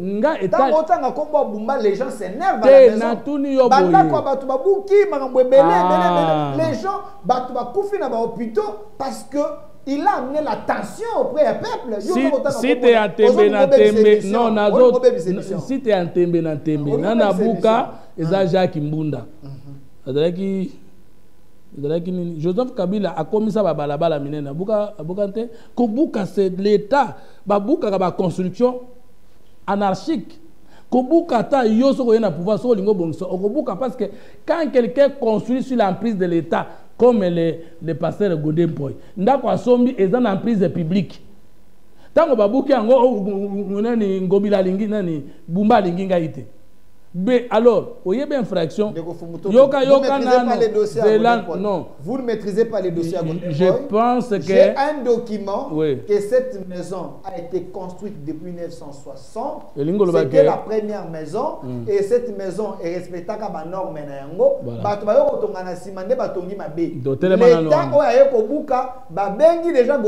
Nga eta otanga kombo Bumba, les gens s'énervent à la maison. Na tuni yo boye. Banda kwa batu babuki makambo belé. Les gens batu bakufi na ba hôpitaux parce que il a amené la tension auprès du peuple. Si tu es en tembe na tembe, non, si tu es en tembe na tembe, na buka, eza Jacques Mbunda. Joseph Kabila a commis ça balabala minena. Buka te, ko buka c'est l'État, ba buka ka ba construction anarchique. Ko buka ta yoso ko yena pouvoir so lingo bongso. Ko buka parce que quand quelqu'un construit sur l'emprise de l'État, comme le pasteur Godin Poy. Ndako asombi ezan en prise publique. Tango babuki yango nani ngobila lingi nani bumba lingi ngaite. Alors, vous avez une infraction. Vous ne maîtrisez pas les dossiers à Je pense que... J'ai un document que cette maison a été construite depuis 1960. C'était la première maison. Et cette maison est respectée comme la norme. L'État a déjà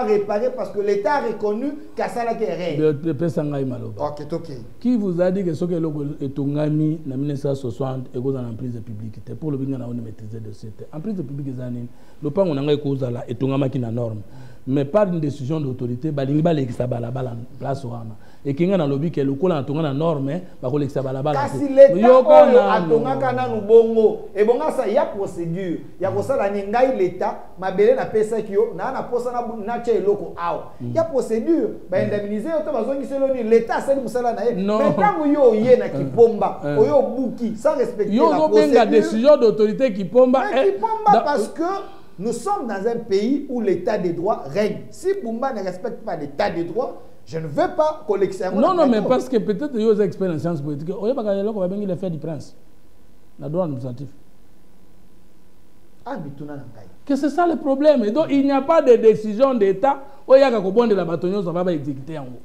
réparé parce que l'État a reconnu qu'à ça la Qui vous a dit que ce que etongami na 1960 ekozala en prise publique te pour le binga na on maîtriser de cette en prise publique ezanini le pango na ngai kozala etongamaki na norme mais par une décision d'autorité balingi balekisa balabala place wana ekinga na lobi ke lokola na tonga na norme bakolekisa balabala kasi l'État atongaka nanu bongo ebonga sa ya procédure ya kosala ni ngai l'État mabele na pesa kio na posa na che eloko awa ya procédure ba indemniser yo to bazongiselo ni l'État sali musala na ye mais tango yo ye na kipomba oyo buki sans respecter la procédure yo décision d'autorité kipomba parce que nous sommes dans un pays où l'état des droits règne. Si Bumba ne respecte pas l'état des droits, je ne veux pas collectionner. Non, non, mais parce que peut-être que vous avez expérience en sciences politiques. Vous avez le fait du prince. La droit administrative. Que c'est ça le problème. Et donc, il n'y a pas de décision d'État. Il y a de la bâtonneuse, ça va exécuter en haut.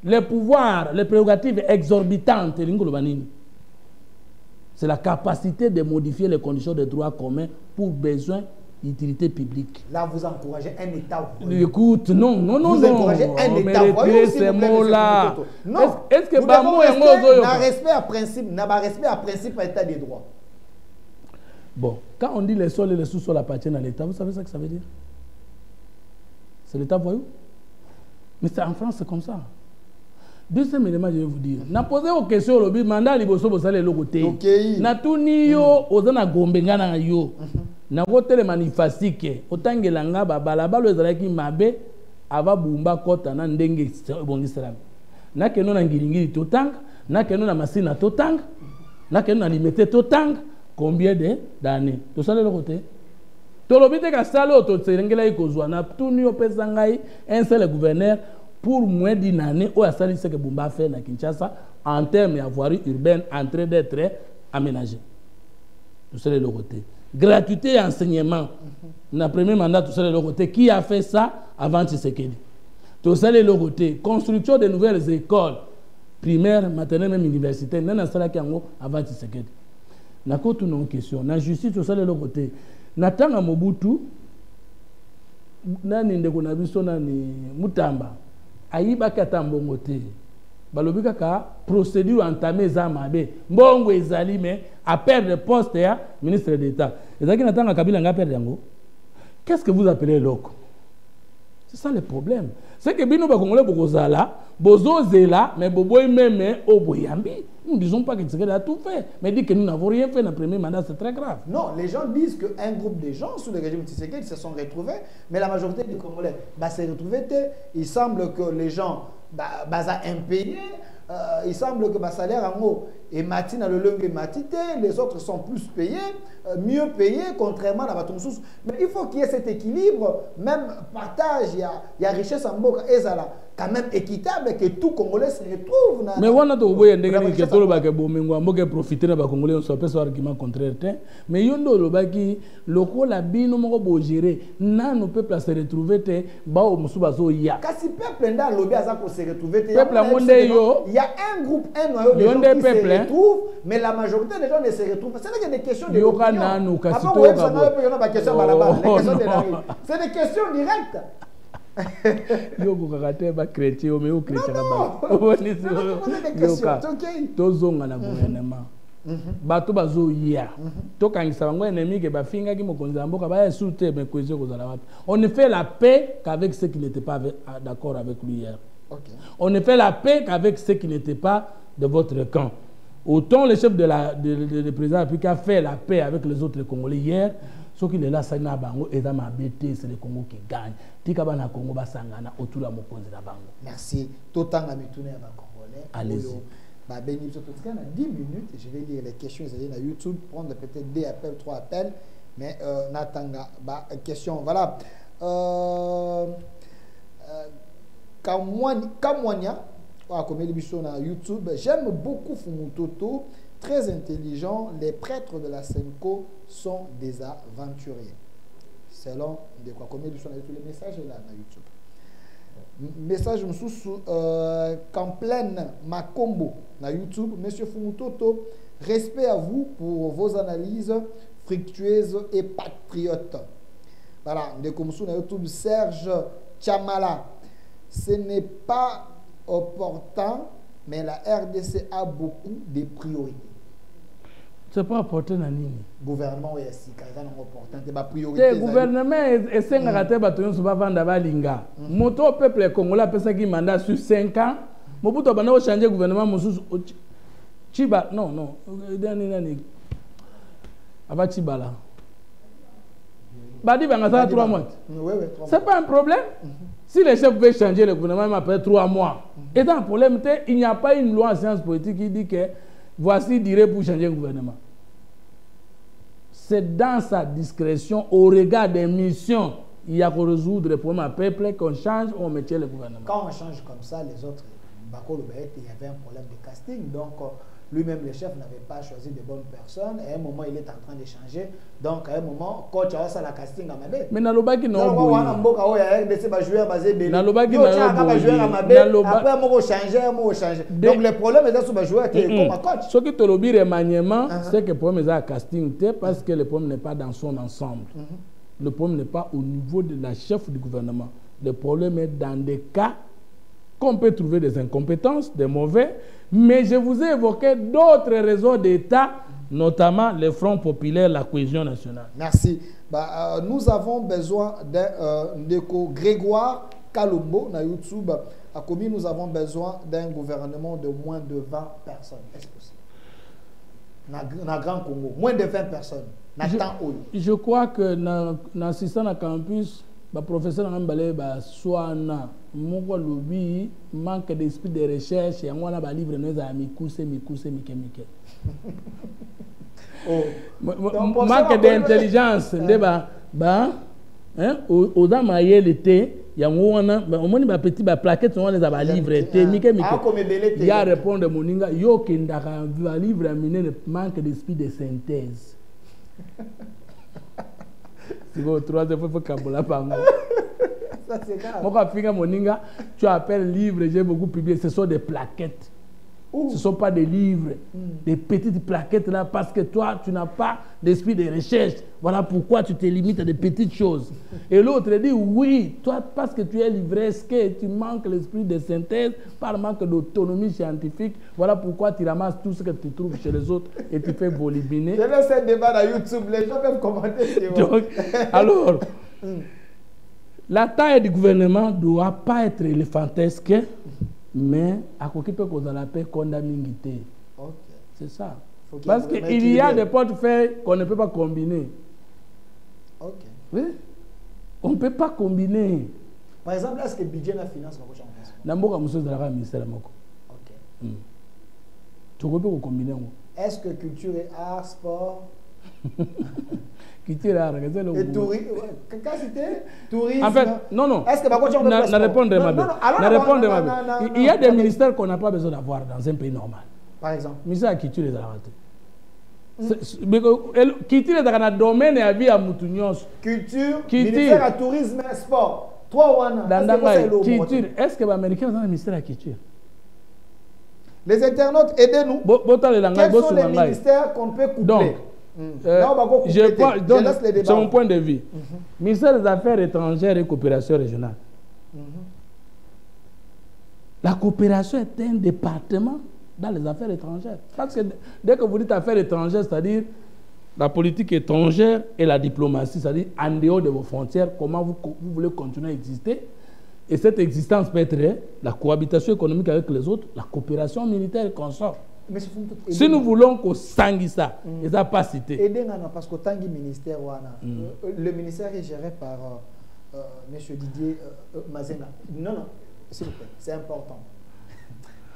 Les pouvoirs, les prérogatives exorbitantes, c'est la capacité de modifier les conditions de droit commun pour besoin d'utilité publique. Là, vous encouragez un État. Écoute, non, non, non, vous encouragez un État. Ces mots-là. Non. Est-ce que n'a respect à principe, n'a pas respect à principe à l'état des droits. Bon, quand on dit les sols et les sous-sols appartiennent à l'État, vous savez ce que ça veut dire? C'est l'État voyou. Mais en France, c'est comme ça. Deuxième élément, je vais vous dire. Na posé aux questions au lobby, mandat liboso bosale le côté. Na tuni yo, ozana gombenga na yo. Na wote le manifastike, otangelanga balabalo ezalaki mabe ava bumba kota na ndenge bongi salam. Na keno na ngiringiri totanga, na keno na masina totanga, na keno na limité totanga. Combien d'années? Tout ça le côté. To lobby te ka salo to tserengela ikozwa na tuni yo pesangai un seul gouverneur. Pour moins d'une année, on a sali ce que Bumba fait à Kinshasa en termes de voirie urbaine en train d'être aménagée. Tout ça de l'autre côté. Gratuité et enseignement. Dans le premier mandat, tout ça de l'autre côté. Qui a fait ça avant Tshisekedi? Tout ça de l'autre côté. Construction de nouvelles écoles primaires, maternelles, même universitaires. Nous avons fait ça avant Tshisekedi. Nous avons une question. Dans la justice, tout ça de l'autre côté. Nous avons Mobutu. Nous avons Mutamba. Aïba katambongo te balobi kaka procédure entamée za mabe mbongo ezali mais à perdre poste ya ministre d'État ezaki natanga Kabila nga perdre yango. Qu'est-ce que vous appelez loco? C'est ça le problème. C'est que bino ba congolais bokozala bozozela mais boboy même oboyambi. Nous ne disons pas que Tshisekedi a tout fait, mais dit que nous n'avons rien fait dans le premier mandat, c'est très grave. Non, les gens disent qu'un groupe de gens sous le régime Tshisekedi se sont retrouvés, mais la majorité des Congolais s'est retrouvés. Il semble que les gens impayés, il semble que le salaire en haut est matin le lungue est matité, les autres sont plus payés, mieux payés, contrairement à la Batumsous. Mais il faut qu'il y ait cet équilibre, même partage, il y a richesse en Boka et Zala, quand même équitable, que tout Congolais se retrouve. Mais on a trouvé que tout le monde profiter de Congolais, on s'appelle son argument contraire. Mais il y a le baki, le rôle la bino mo gérer, nan peuple se retrouver te, ba o musubazo ya. Kasi peuple nda lobby azako se retrouver te. Peuple monde yo. Il y a un groupe, un noyau de gens qui se retrouvent, mais la majorité des gens ne se retrouvent pas. C'est des questions de l'opinion. C'est des questions directes. Yo kokakate ba chrétien mais au chrétien ba. Tozonga na gouvernement. Bato bazo ya. Tokangisa bango ennemi ke bafinga ki mokonzi mboka ba insulter mais cohésion kozala wapi. On ne fait la paix qu'avec ceux qui n'étaient pas d'accord avec lui hier. On ne fait la paix qu'avec ceux qui n'étaient pas de votre camp. Autant le chef de président a fait la paix avec les autres Congolais hier, ce qui est là, c'est le Congo qui gagne. Merci. Tout le temps à Congolais. Allez-y. Bah, ben, il y a 10 minutes, je vais lire les questions sur YouTube, prendre peut-être 2 appels, 3 appels, mais Natanga, bah, question, voilà. Kamwanya, comme émission sur YouTube, j'aime beaucoup Fumutoto, très intelligent, les prêtres de la Senko sont des aventuriers. Selon de quoi, comme émission sur les messages là sur YouTube. Message sous Kamplaine Makombo na YouTube. Monsieur Fumutoto, respect à vous pour vos analyses fructueuses et patriotes. Voilà, de comme sur YouTube Serge Chamala. Ce n'est pas opportun, mais la RDC a beaucoup de priorités. C'est pas opportun na nini? Gouvernement est si quand opportun, c'est pas priorité. Le gouvernement est 5 ans à bataillon sur vendre balinga. Moto peuple congolais pesa qui mandat sur 5 ans. Mobutu bana o changer gouvernement mususu Chiba non nani. Aba Chiba là. Badi banga ça 3 mois. Oui, 3 mois. C'est pas un problème. Si les chefs veulent changer le gouvernement, il m'appelle 3 mois. Et dans le problème, il n'y a pas une loi en sciences politiques qui dit que voici durée pour changer le gouvernement. C'est dans sa discrétion, au regard des missions, il y a qu'à résoudre les problèmes à peuple, qu'on change ou on met le gouvernement. Quand on change comme ça, les autres, il y avait un problème de casting. Donc, lui-même, le chef, n'avait pas choisi de bonnes personnes. Et à un moment, il est en train de changer. Donc, à un moment, coach a ça la casting à Mabé. Mais dans le bas qui n'a pas donc, le problème est sur le joueur comme coach. Ce qui te le dit, remaniement, c'est que le problème est à casting, parce que le problème n'est pas dans son ensemble. Le problème n'est pas au niveau de la chef du gouvernement. Le problème est dans des cas qu'on peut trouver des incompétences, des mauvais, mais je vous ai évoqué d'autres réseaux d'État, notamment les fronts populaires, la cohésion nationale. Merci. Nous avons besoin de Grégoire Kalombo na YouTube. À Komi, nous avons besoin d'un gouvernement de moins de 20 personnes. Est-ce possible? Dans Grand Congo, moins de 20 personnes. Je crois que dans le système de campus, le professeur Nambalé soit mon lobby manque d'esprit de recherche et on a livre nous à mikuse manque d'intelligence aux dames l'été il y a un petit plaquette on les a livre il y a répondre moninga yo kendaka livre amener manque d'esprit de synthèse. Si vous trouvez fois Kabola Pango. Ça c'est grave. Moi quand moninga, tu appelles livre, j'ai beaucoup publié, ce sont des plaquettes. Ce ne sont pas des livres, des petites plaquettes là, parce que toi, tu n'as pas d'esprit de recherche. Voilà pourquoi tu te limites à des petites choses. Et l'autre dit, oui, toi, parce que tu es livresque, tu manques l'esprit de synthèse, par manque d'autonomie scientifique. Voilà pourquoi tu ramasses tout ce que tu trouves chez les autres et tu fais bolibiner. Je laisse ce débat dans YouTube, les gens peuvent commenter. Donc, alors, la taille du gouvernement ne doit pas être éléphantesque. Mais à quoi peut qu'on appelle condamnité. C'est ça. Parce qu'il y a des portefeuilles qu'on ne peut pas combiner. Oui. On ne peut pas combiner. Par exemple, est-ce que le budget de la finance va changer? D'abord, comme ça, le ministère de tu peux pas combiner. Est-ce que culture et art, sport? Culture et art, et tourisme. Quand c'était tourisme. En fait, non. Est-ce que il y a des ministères qu'on n'a pas besoin d'avoir dans un pays normal. Par exemple. Ministère de la culture et de la culture est dans le domaine et la vie à Moutunios. Culture, ministère du tourisme et sport. Trois ou culture. Est-ce que les Américains ont un ministère de la culture? Les internautes, aidez-nous. Quels sont les ministères qu'on peut coupler? Donc, c'est mon point de vue. Ministère des Affaires étrangères et coopération régionale. La coopération est un département dans les affaires étrangères. Parce que dès que vous dites affaires étrangères, c'est-à-dire la politique étrangère et la diplomatie, c'est-à-dire en dehors de vos frontières, comment vous voulez continuer à exister. Et cette existence peut être la cohabitation économique avec les autres, la coopération militaire et consort. Si nous voulons qu'on sangue ça, ils n'ont pas cité. Parce que tant ministère, le ministère est géré par M. Didier Mazenga. Non, s'il vous plaît, c'est important.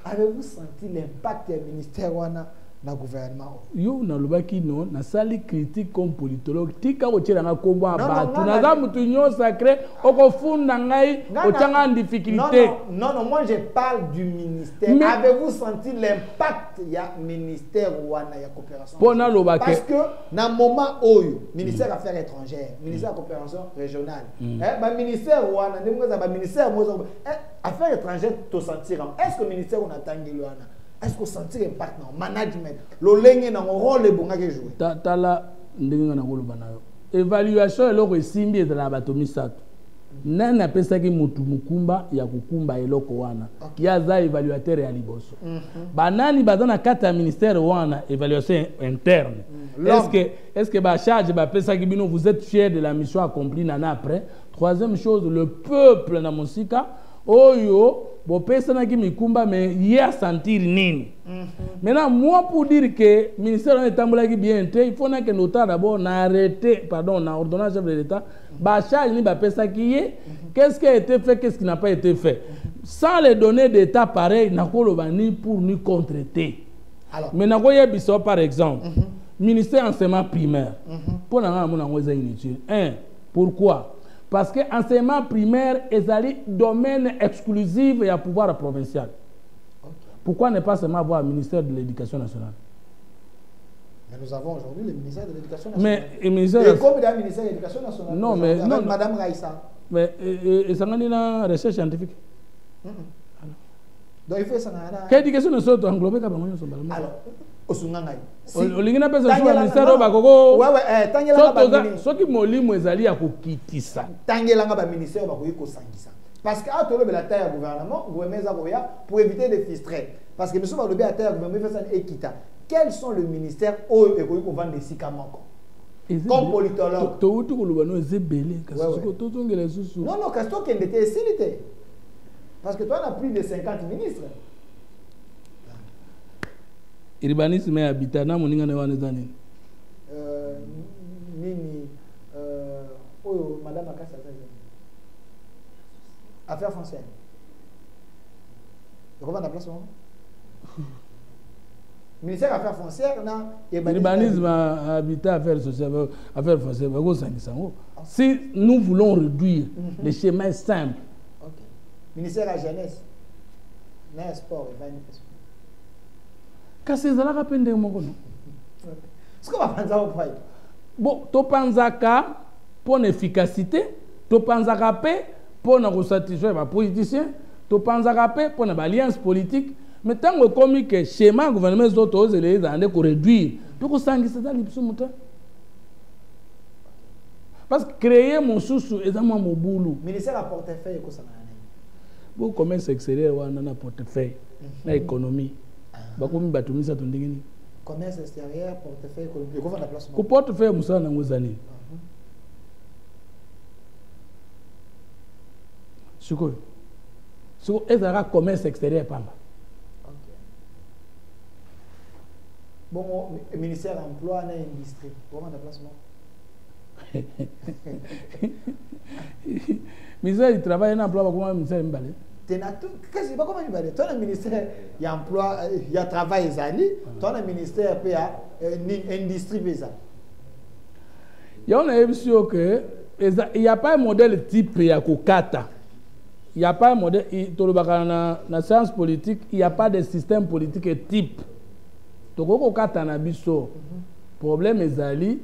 Avez-vous senti l'impact du ministère wana na gouvernement? Yo na lobaki non na sali critique comme politologue tika ko tshiranga kombo abatu na za mutu nyo sacré okofunda ngai otanga en difficulté. Non, moi je parle du ministère. Avez-vous senti l'impact ya ministère wana ya coopération? Parce que na moment oyo ministère affaires étrangères, ministère coopération régionale, ba ministère wana ndimwe za ba ministère mozo affaires étrangères to sentir. Est-ce que ministère on attend wana? Est-ce que vous sentez l'impact dans le management? Le dans le rôle que joué. Tala ndinga na koloba nayo. Évaluation eloko esimbi ezala batomi sato. Nana pesa ki mutu mukumba ya kukumba eloko wana. Ya za évaluateur ya liboso. Banani bazana kata ministère wana évaluation interne. Est-ce que ba charge ba pesa ki bino vous êtes fiers de la mission accomplie nana après? Troisième chose, le peuple na mosika oyo bo pesa na ki mikumba mais y a sentir nini. Maintenant moi pour dire que ministère on tambola ki bien il faut que notar d'abord na arrêter pardon na ordonnance chef de l'état ba charge ni ba pesa ki qu'est-ce qui a été fait, qu'est-ce qui n'a pas été fait. Sans les données d'état pareil na koloba ni pour ni contreter. Alors mais na koye biso par exemple ministère enseignement primaire pour na mona ngoza inutile. Pourquoi? Parce que l'enseignement primaire est un domaine exclusif et à pouvoir provincial. Pourquoi ne pas seulement avoir un ministère de l'Éducation nationale? Mais nous avons aujourd'hui le ministère de l'Éducation nationale. Mais le ministère et comme il y a le ministère de l'Éducation nationale, non, mais non, Madame Raïssa. Mais ça n'a pas de recherche scientifique. Donc il faut ça. Quelle éducation nationale englobée? Alors, olingina pesa sur ministère bakoko tangela soki molimo ezali ya kokitisa tangela nga ba ministère bakoyi kosangisa parce que atolo bela taille gouvernement gouvernement koya pour éviter de frustrer parce que monsieur balobi à taille gouvernement fait ça ekita. Quels sont les ministères oyo ekoyi ko vendre sikamoko comme politologue to utu koloba no ezebele kasi ko tozongela susu non kasi to kende te silité parce que toi on a plus de 50 ministres. Urbanisme et habitat na moninga ne wana zani nini oyo madame akasa zaza affaires foncières comment on appelle ça ministère affaires foncières na urbanisme habitat affaires sociales affaires foncières bako sangisango si nous voulons réduire les schémas simples. OK. Ministère à jeunesse na sport et vanité. Kasi ezalaka pende moko no. Ce qu'on va penser au point. Bon, to panzaka pour l'efficacité, to panzaka pe pour na satisfaire les politiciens, to panzaka pe pour na alliance politique, mais tant que comme que schéma gouvernement d'autres ose les ande ko réduire, to ko sangisa za lipso muta. Parce que créer mon sousou ezama mobulu. Ministère à portefeuille ko sana nani. Bon commerce extérieur wana na portefeuille, na économie. Bakomi batumisa tondingini commerce extérieur portefeuille économique ko vanda placement ko portefeuille musala na ngozani suko ezara commerce extérieur pamba. OK. Bon ministère emploi na industrie ko vanda placement ministère du travail na emploi bakoma ministère mbale qu'est-ce pas comment il va dire toi le ministère il y a emploi il y a travail ezali toi le ministère il y a industrie pesa il y a une émission que il y a pas un modèle type ya kokata il y a pas un modèle tolobaka na science politique il y a pas de système politique type to kokata na biso problème ezali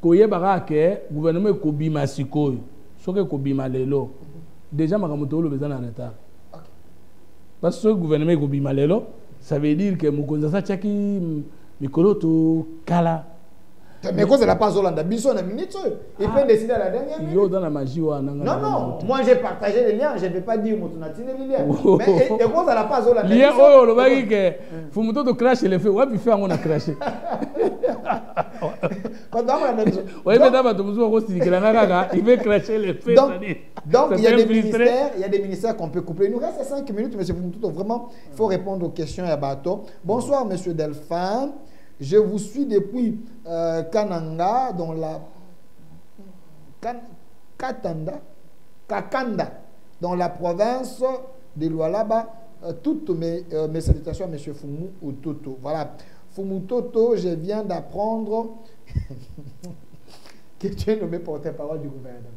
koyebaka ke gouvernement ekobima sikoyo soki ekobima lelo déjà makamoto le besoin en retard. Parce que le gouvernement est au malelo, ça veut dire que mukonza sa chaki mikolo to kala. Mais cause la pas Hollande, biso na minute, il peut décider à la dernière minute. Yo dans la magie wa nanga. Non, moi j'ai partagé les liens, je ne vais pas dire motunatine les liens. Mais et cause la pas Hollande. Lien oh le bagi que fumuto to crash le fait, wa bi fait on a crashé. Quand on a la ouais mais d'abord tout muzo ko sikela ngaka, il veut crasher le fait. Donc il y a des ministères qu'on peut couper. Il nous reste 5 minutes monsieur Fumuto, vraiment il faut répondre aux questions à bateau. Bonsoir monsieur Delphin. Je vous suis depuis Kananga, dans la Kakanda, dans la province de Lualaba. toutes mes salutations à M. Fumu Toto. Voilà. Fumu Toto, je viens d'apprendre que tu es nommé porte-parole du gouvernement.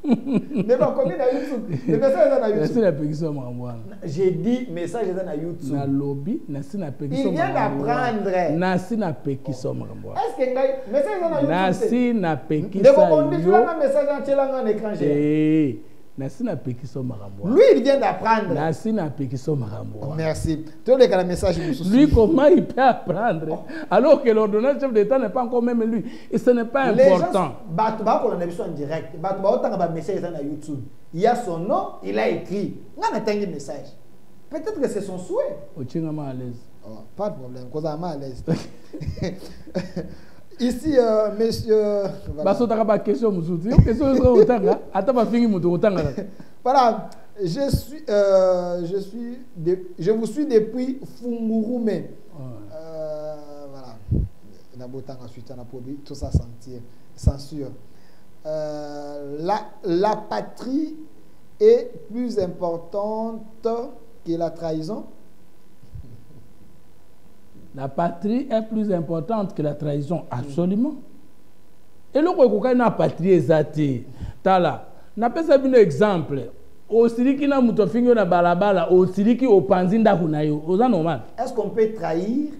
Mais bon, combien de YouTube? Les messages sont à YouTube. J'ai dit message à YouTube. Na lobby, na sina il vient d'apprendre. Na sina pekiso makambo. Est-ce que message à YouTube? Na sina pekiso. De vous dire un message en télé en écran géant. Nasina pekiso makambo. Lui, il vient d'apprendre. Nasina pekiso makambo. Merci. Tu as le message. Lui, comment il peut apprendre alors que l'ordonnance chef d'État n'est pas encore même lui. Et ce n'est pas important. Les gens, en direct. Message sur YouTube. Il y a son nom, il a écrit. On a un message. Peut-être que c'est son souhait. À l'aise. Oh, pas de problème. Cause à l'aise. Ici, monsieur. Voilà, je vous suis depuis Fungurume. Voilà. Tout ça censure. La patrie est plus importante que la trahison. La patrie est plus importante que la trahison, absolument. Et le quoi na patrie ezati. Tala, na pesa un exemple. Au siriki na mutofingo na balabala, au siriki au panzinda kunayo, oza normal. Est-ce qu'on peut trahir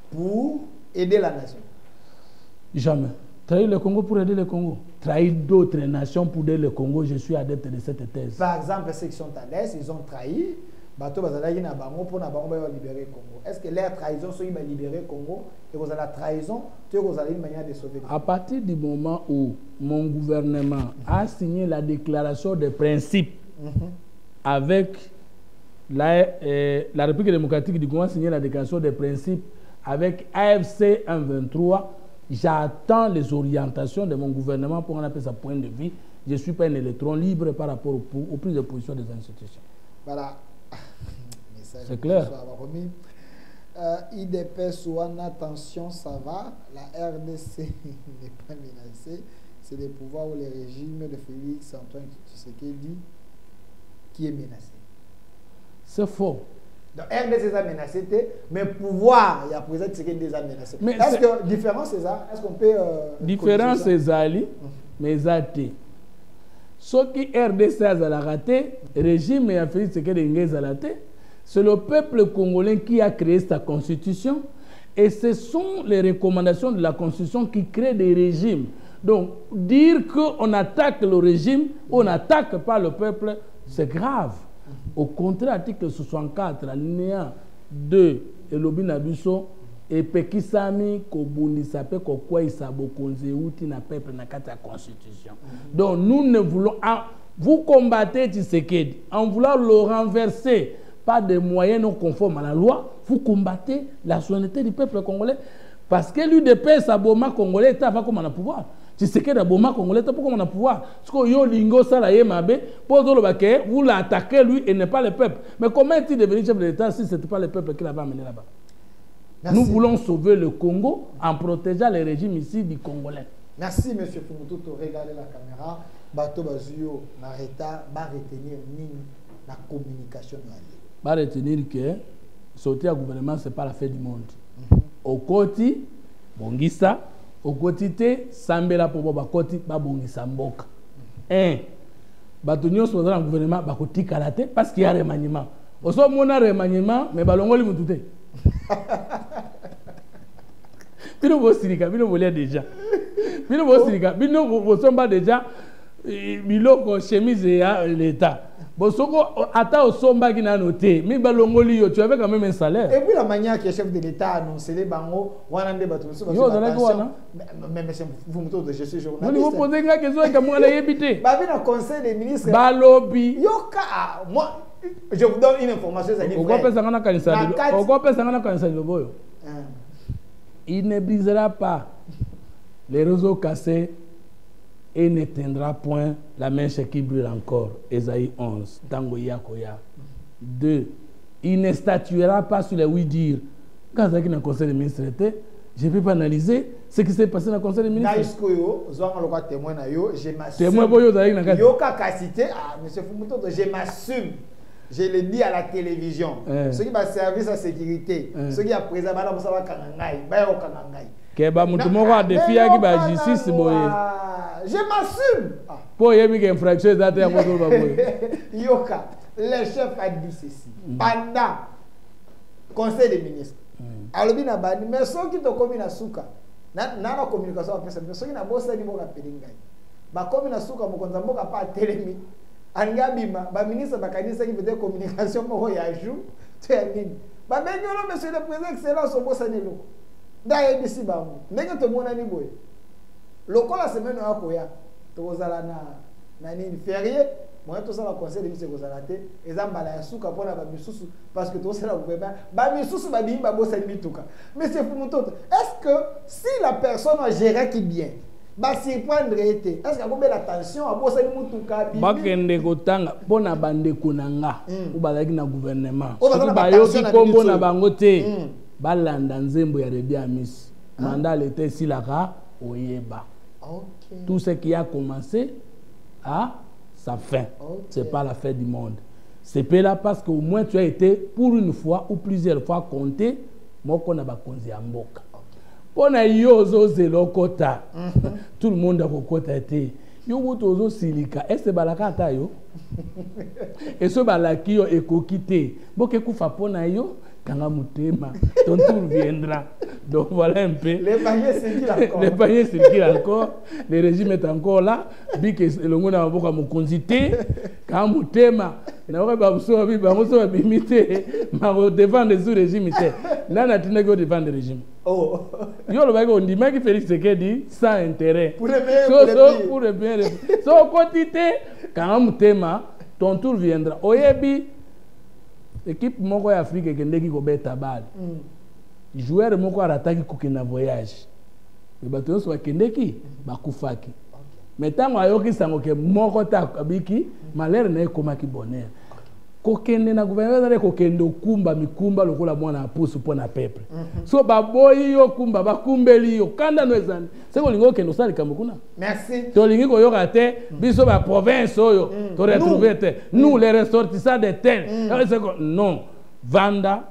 pour aider la nation? Jamais. Trahir le Congo pour aider le Congo. Trahir d'autres nations pour aider le Congo, je suis adepte de cette thèse. Par exemple, ceux qui sont à l'Est, ils ont trahi. Bateau bazalaki na bango pour na bango ba libérer Congo. Est-ce que la trahison soit va libérer Congo et que la trahison tu que une manière de sauver? À partir du moment où mon gouvernement a signé la déclaration de principe avec la République démocratique du Congo a signé la déclaration de principe avec AFC 123, j'attends les orientations de mon gouvernement pour en appeler sa point de vue. Je ne suis pas un électron libre par rapport aux prises de position des institutions. Voilà. C'est clair. IDPS ou en attention, ça va. La RDC n'est pas menacée. C'est le pouvoir ou le régime de Félix Antoine Tshisekedi qui est menacé. C'est faux. Donc RDC est menacé, mais pouvoir, il y a président Tshisekedi déjà menacé. Est-ce que différence c'est ça? Est-ce qu'on peut différence c'est ça, mais zate. Ce qui RDC a raté, régime et Félix Tshisekedi a raté. C'est le peuple congolais qui a créé sa constitution et ce sont les recommandations de la constitution qui créent des régimes. Donc, dire qu'on attaque le régime, on n'attaque pas le peuple, c'est grave. Au contraire, article 64, alinéa 2, et l'obinabuso, et pekisami, kobunisape, kokwa isabo konzeuti na peuple na kata constitution. Donc, nous ne voulons. Vous combattez Tshisekedi en voulant le renverser. Pas de moyens non conformes à la loi, vous combattez la souveraineté du peuple congolais. Parce que l'UDPS a Boma congolais est avant comme on a pouvoir. Tu sais que la Boma congolais est pour comme on a pouvoir. Parce que yo lingo salaye mabe, vous l'attaquez lui et n'est pas le peuple. Mais comment est-il devenu chef de l'État si ce n'était pas le peuple qui l'avait amené là-bas? Nous voulons sauver le Congo en protégeant les régimes ici du Congolais. Merci M. Fumututo. Regardez la caméra. Bato Bazuyo, Nareta, va retenir la communication. Va retenir que sortir au gouvernement, ce n'est pas la fin du monde. Au côté, Bongisa, au côté, Sambela pour Bobakoti, Babongisa Mboka. Batonio soit dans le gouvernement, Bakoti Karate, parce qu'il y a remaniement. Au son mon remaniement, mais Balongoli Moutouté. Bino Bosirika, Bino Bolia déjà. Bino Bosirika, Bino Bosomba déjà, Biloko chemise et l'État. Bosoko ata osomba qui n'a noté mais balongoli yo tu avais quand même un salaire. Et puis la manière que le chef de l'État a annoncé les bango wana nde bato so mais vous me dites je suis journaliste. Vous posez une question que moi na yebité. Ba vi na conseil des ministres. Balobi. Yoka moi je vous donne une information ça dit. Pourquoi pesa ngana kanisa? Pourquoi pesa ngana kanisa le boyo? Il ne brisera pas les réseaux cassés. Et n'éteindra point la mèche qui brûle encore. Ésaïe 11. Tango Yakoya. 2. Il ne statuera pas sur les oui-dire. Quand il y a un conseil des ministres, je ne peux pas analyser ce qui s'est passé dans le conseil des ministres. Je m'assume. Je m'assume je le dis à la télévision. Ceux qui va service à sécurité, ceux qui a présent, madame Moussa Kanangai, Bayo Kanangai. Keba mutumo kwa défi qui ba justice boye. Je m'assume. Pour y avoir infraction d'atteinte à mon boye. Yoka, le chef a dit ceci. Pendant conseil des ministres. Alors bien abani, mais ceux qui te commis na suka, na la communication avec mais ceux qui na bossa ni boka pelingai. Ba commis na suka mo konza mboka pa telemi. Angabima, ba ministre ba kanisa qui faisait communication mo ya jou, tu es nini. Ba benyo monsieur le président excellence au bossa ni lo. D'ailleurs d'ici ba mo. Ndenge to mona ni boye. Lokola semaine ya koya, to kozala na nini férié. Moi, tout ça, le conseil de ministre Kozalate, et ça, je suis pour la Bamisusu, parce que tout ça, le gouvernement, Bamisusu, mais c'est pour mon tout. Est-ce que si la personne a géré qui bien, est-ce qu'il y a l'attention à Bossa Moutuka? Bakende Kotanga, bon à Bande Kunanga, ou Balaki na gouvernement. Bayoki Kombo na Bangote, Balanda Nzembo ya Rebi Amis, mandat l'été Silaka, Oyeba. Tout ce qui a commencé à sa fin. C'est pas la fin du monde. C'est pas là parce qu'au moins tu as été pour une fois ou plusieurs fois compté, moi qu'on a bakonzi amboka. Pour na yozo zelokota. Tout le monde a kokota été. Yo botozo silika. Est-ce balaka ta yo? Et ce balaki yo ekokité. Boke kufa pona yo kanga mutema. Ton tour viendra. Donc voilà un peu. Les paniers circulent encore. Les paniers circulent encore. Le régime est encore là. Bik le monde a beaucoup à consulter. Quand mutema, na ba babuso bi ba muso bimité. Ma défendre le régime té. Là na tine go défendre le régime. Oh. Yo le bago ndima ki Félix Sekedi sans intérêt. Pour le bien, pour le bien. So quantité quand mutema, ton tour viendra. Oyebi équipe moko ya Afrique kendeki ko beta bal. Joueur moko arataki kokina voyage. Le bateau soit kendeki bakufaki. Mais tant ayoki sango ke moko ta kabiki malheur na ekomaki bonheur. Kokende na gouvernement na kokende kumba mikumba lokola mwana apusu pona peuple. So baboyi yo kumba bakumbeli yo kanda no ezani. Seko lingo kendo sali kamukuna. Merci. To lingi ko yoka te biso ba province oyo to retrouver te. Nous les ressortissants de terre. Non. Vanda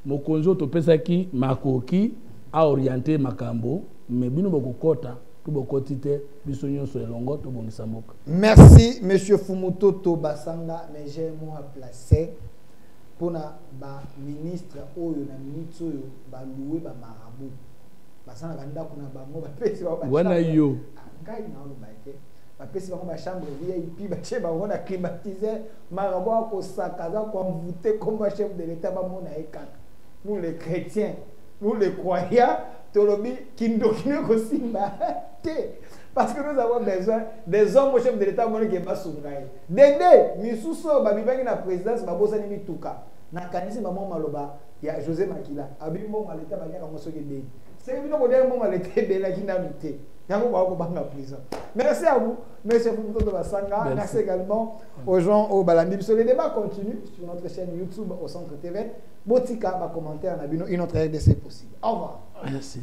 mokonzo to pesaki makoki a orienter makambo mais bino bokokota to bokotite biso nyonso elongo to bongisa mboka. Merci monsieur Fumutoto Basanga, mais j'ai moi placé pour na ba ministre oyo na ministre oyo ba louer ba marabout. Basanga banda kuna bango ba pesi ba. Wana yo. Ngai na lo baite. Ba pesi bango ba chambre VIP ba che bango na climatiser marabout ko sakaza ko envoûter comme chef de l'état ba mona ekaka. Nous les chrétiens, nous les croyants, Tolobi, Kindokine Kosimba, parce que nous avons besoin des hommes au chef de l'État qui sont pas souverains. Dédé, Misuso, Babibaki na présidence, Babosa Nimi Touka, Nakanisi Maman Maloba, il y a José Makila, Abimbo Maleta Bagana Mosoguede. C'est que nous avons Maleta de la Kinamité. Merci à vous, M. Fumutoto Basanga. Merci également aux gens au Balandi. Le débat continue sur notre chaîne YouTube au Centre TV. Botika, ma commentaire, une autre RDC possible. Au revoir. Merci.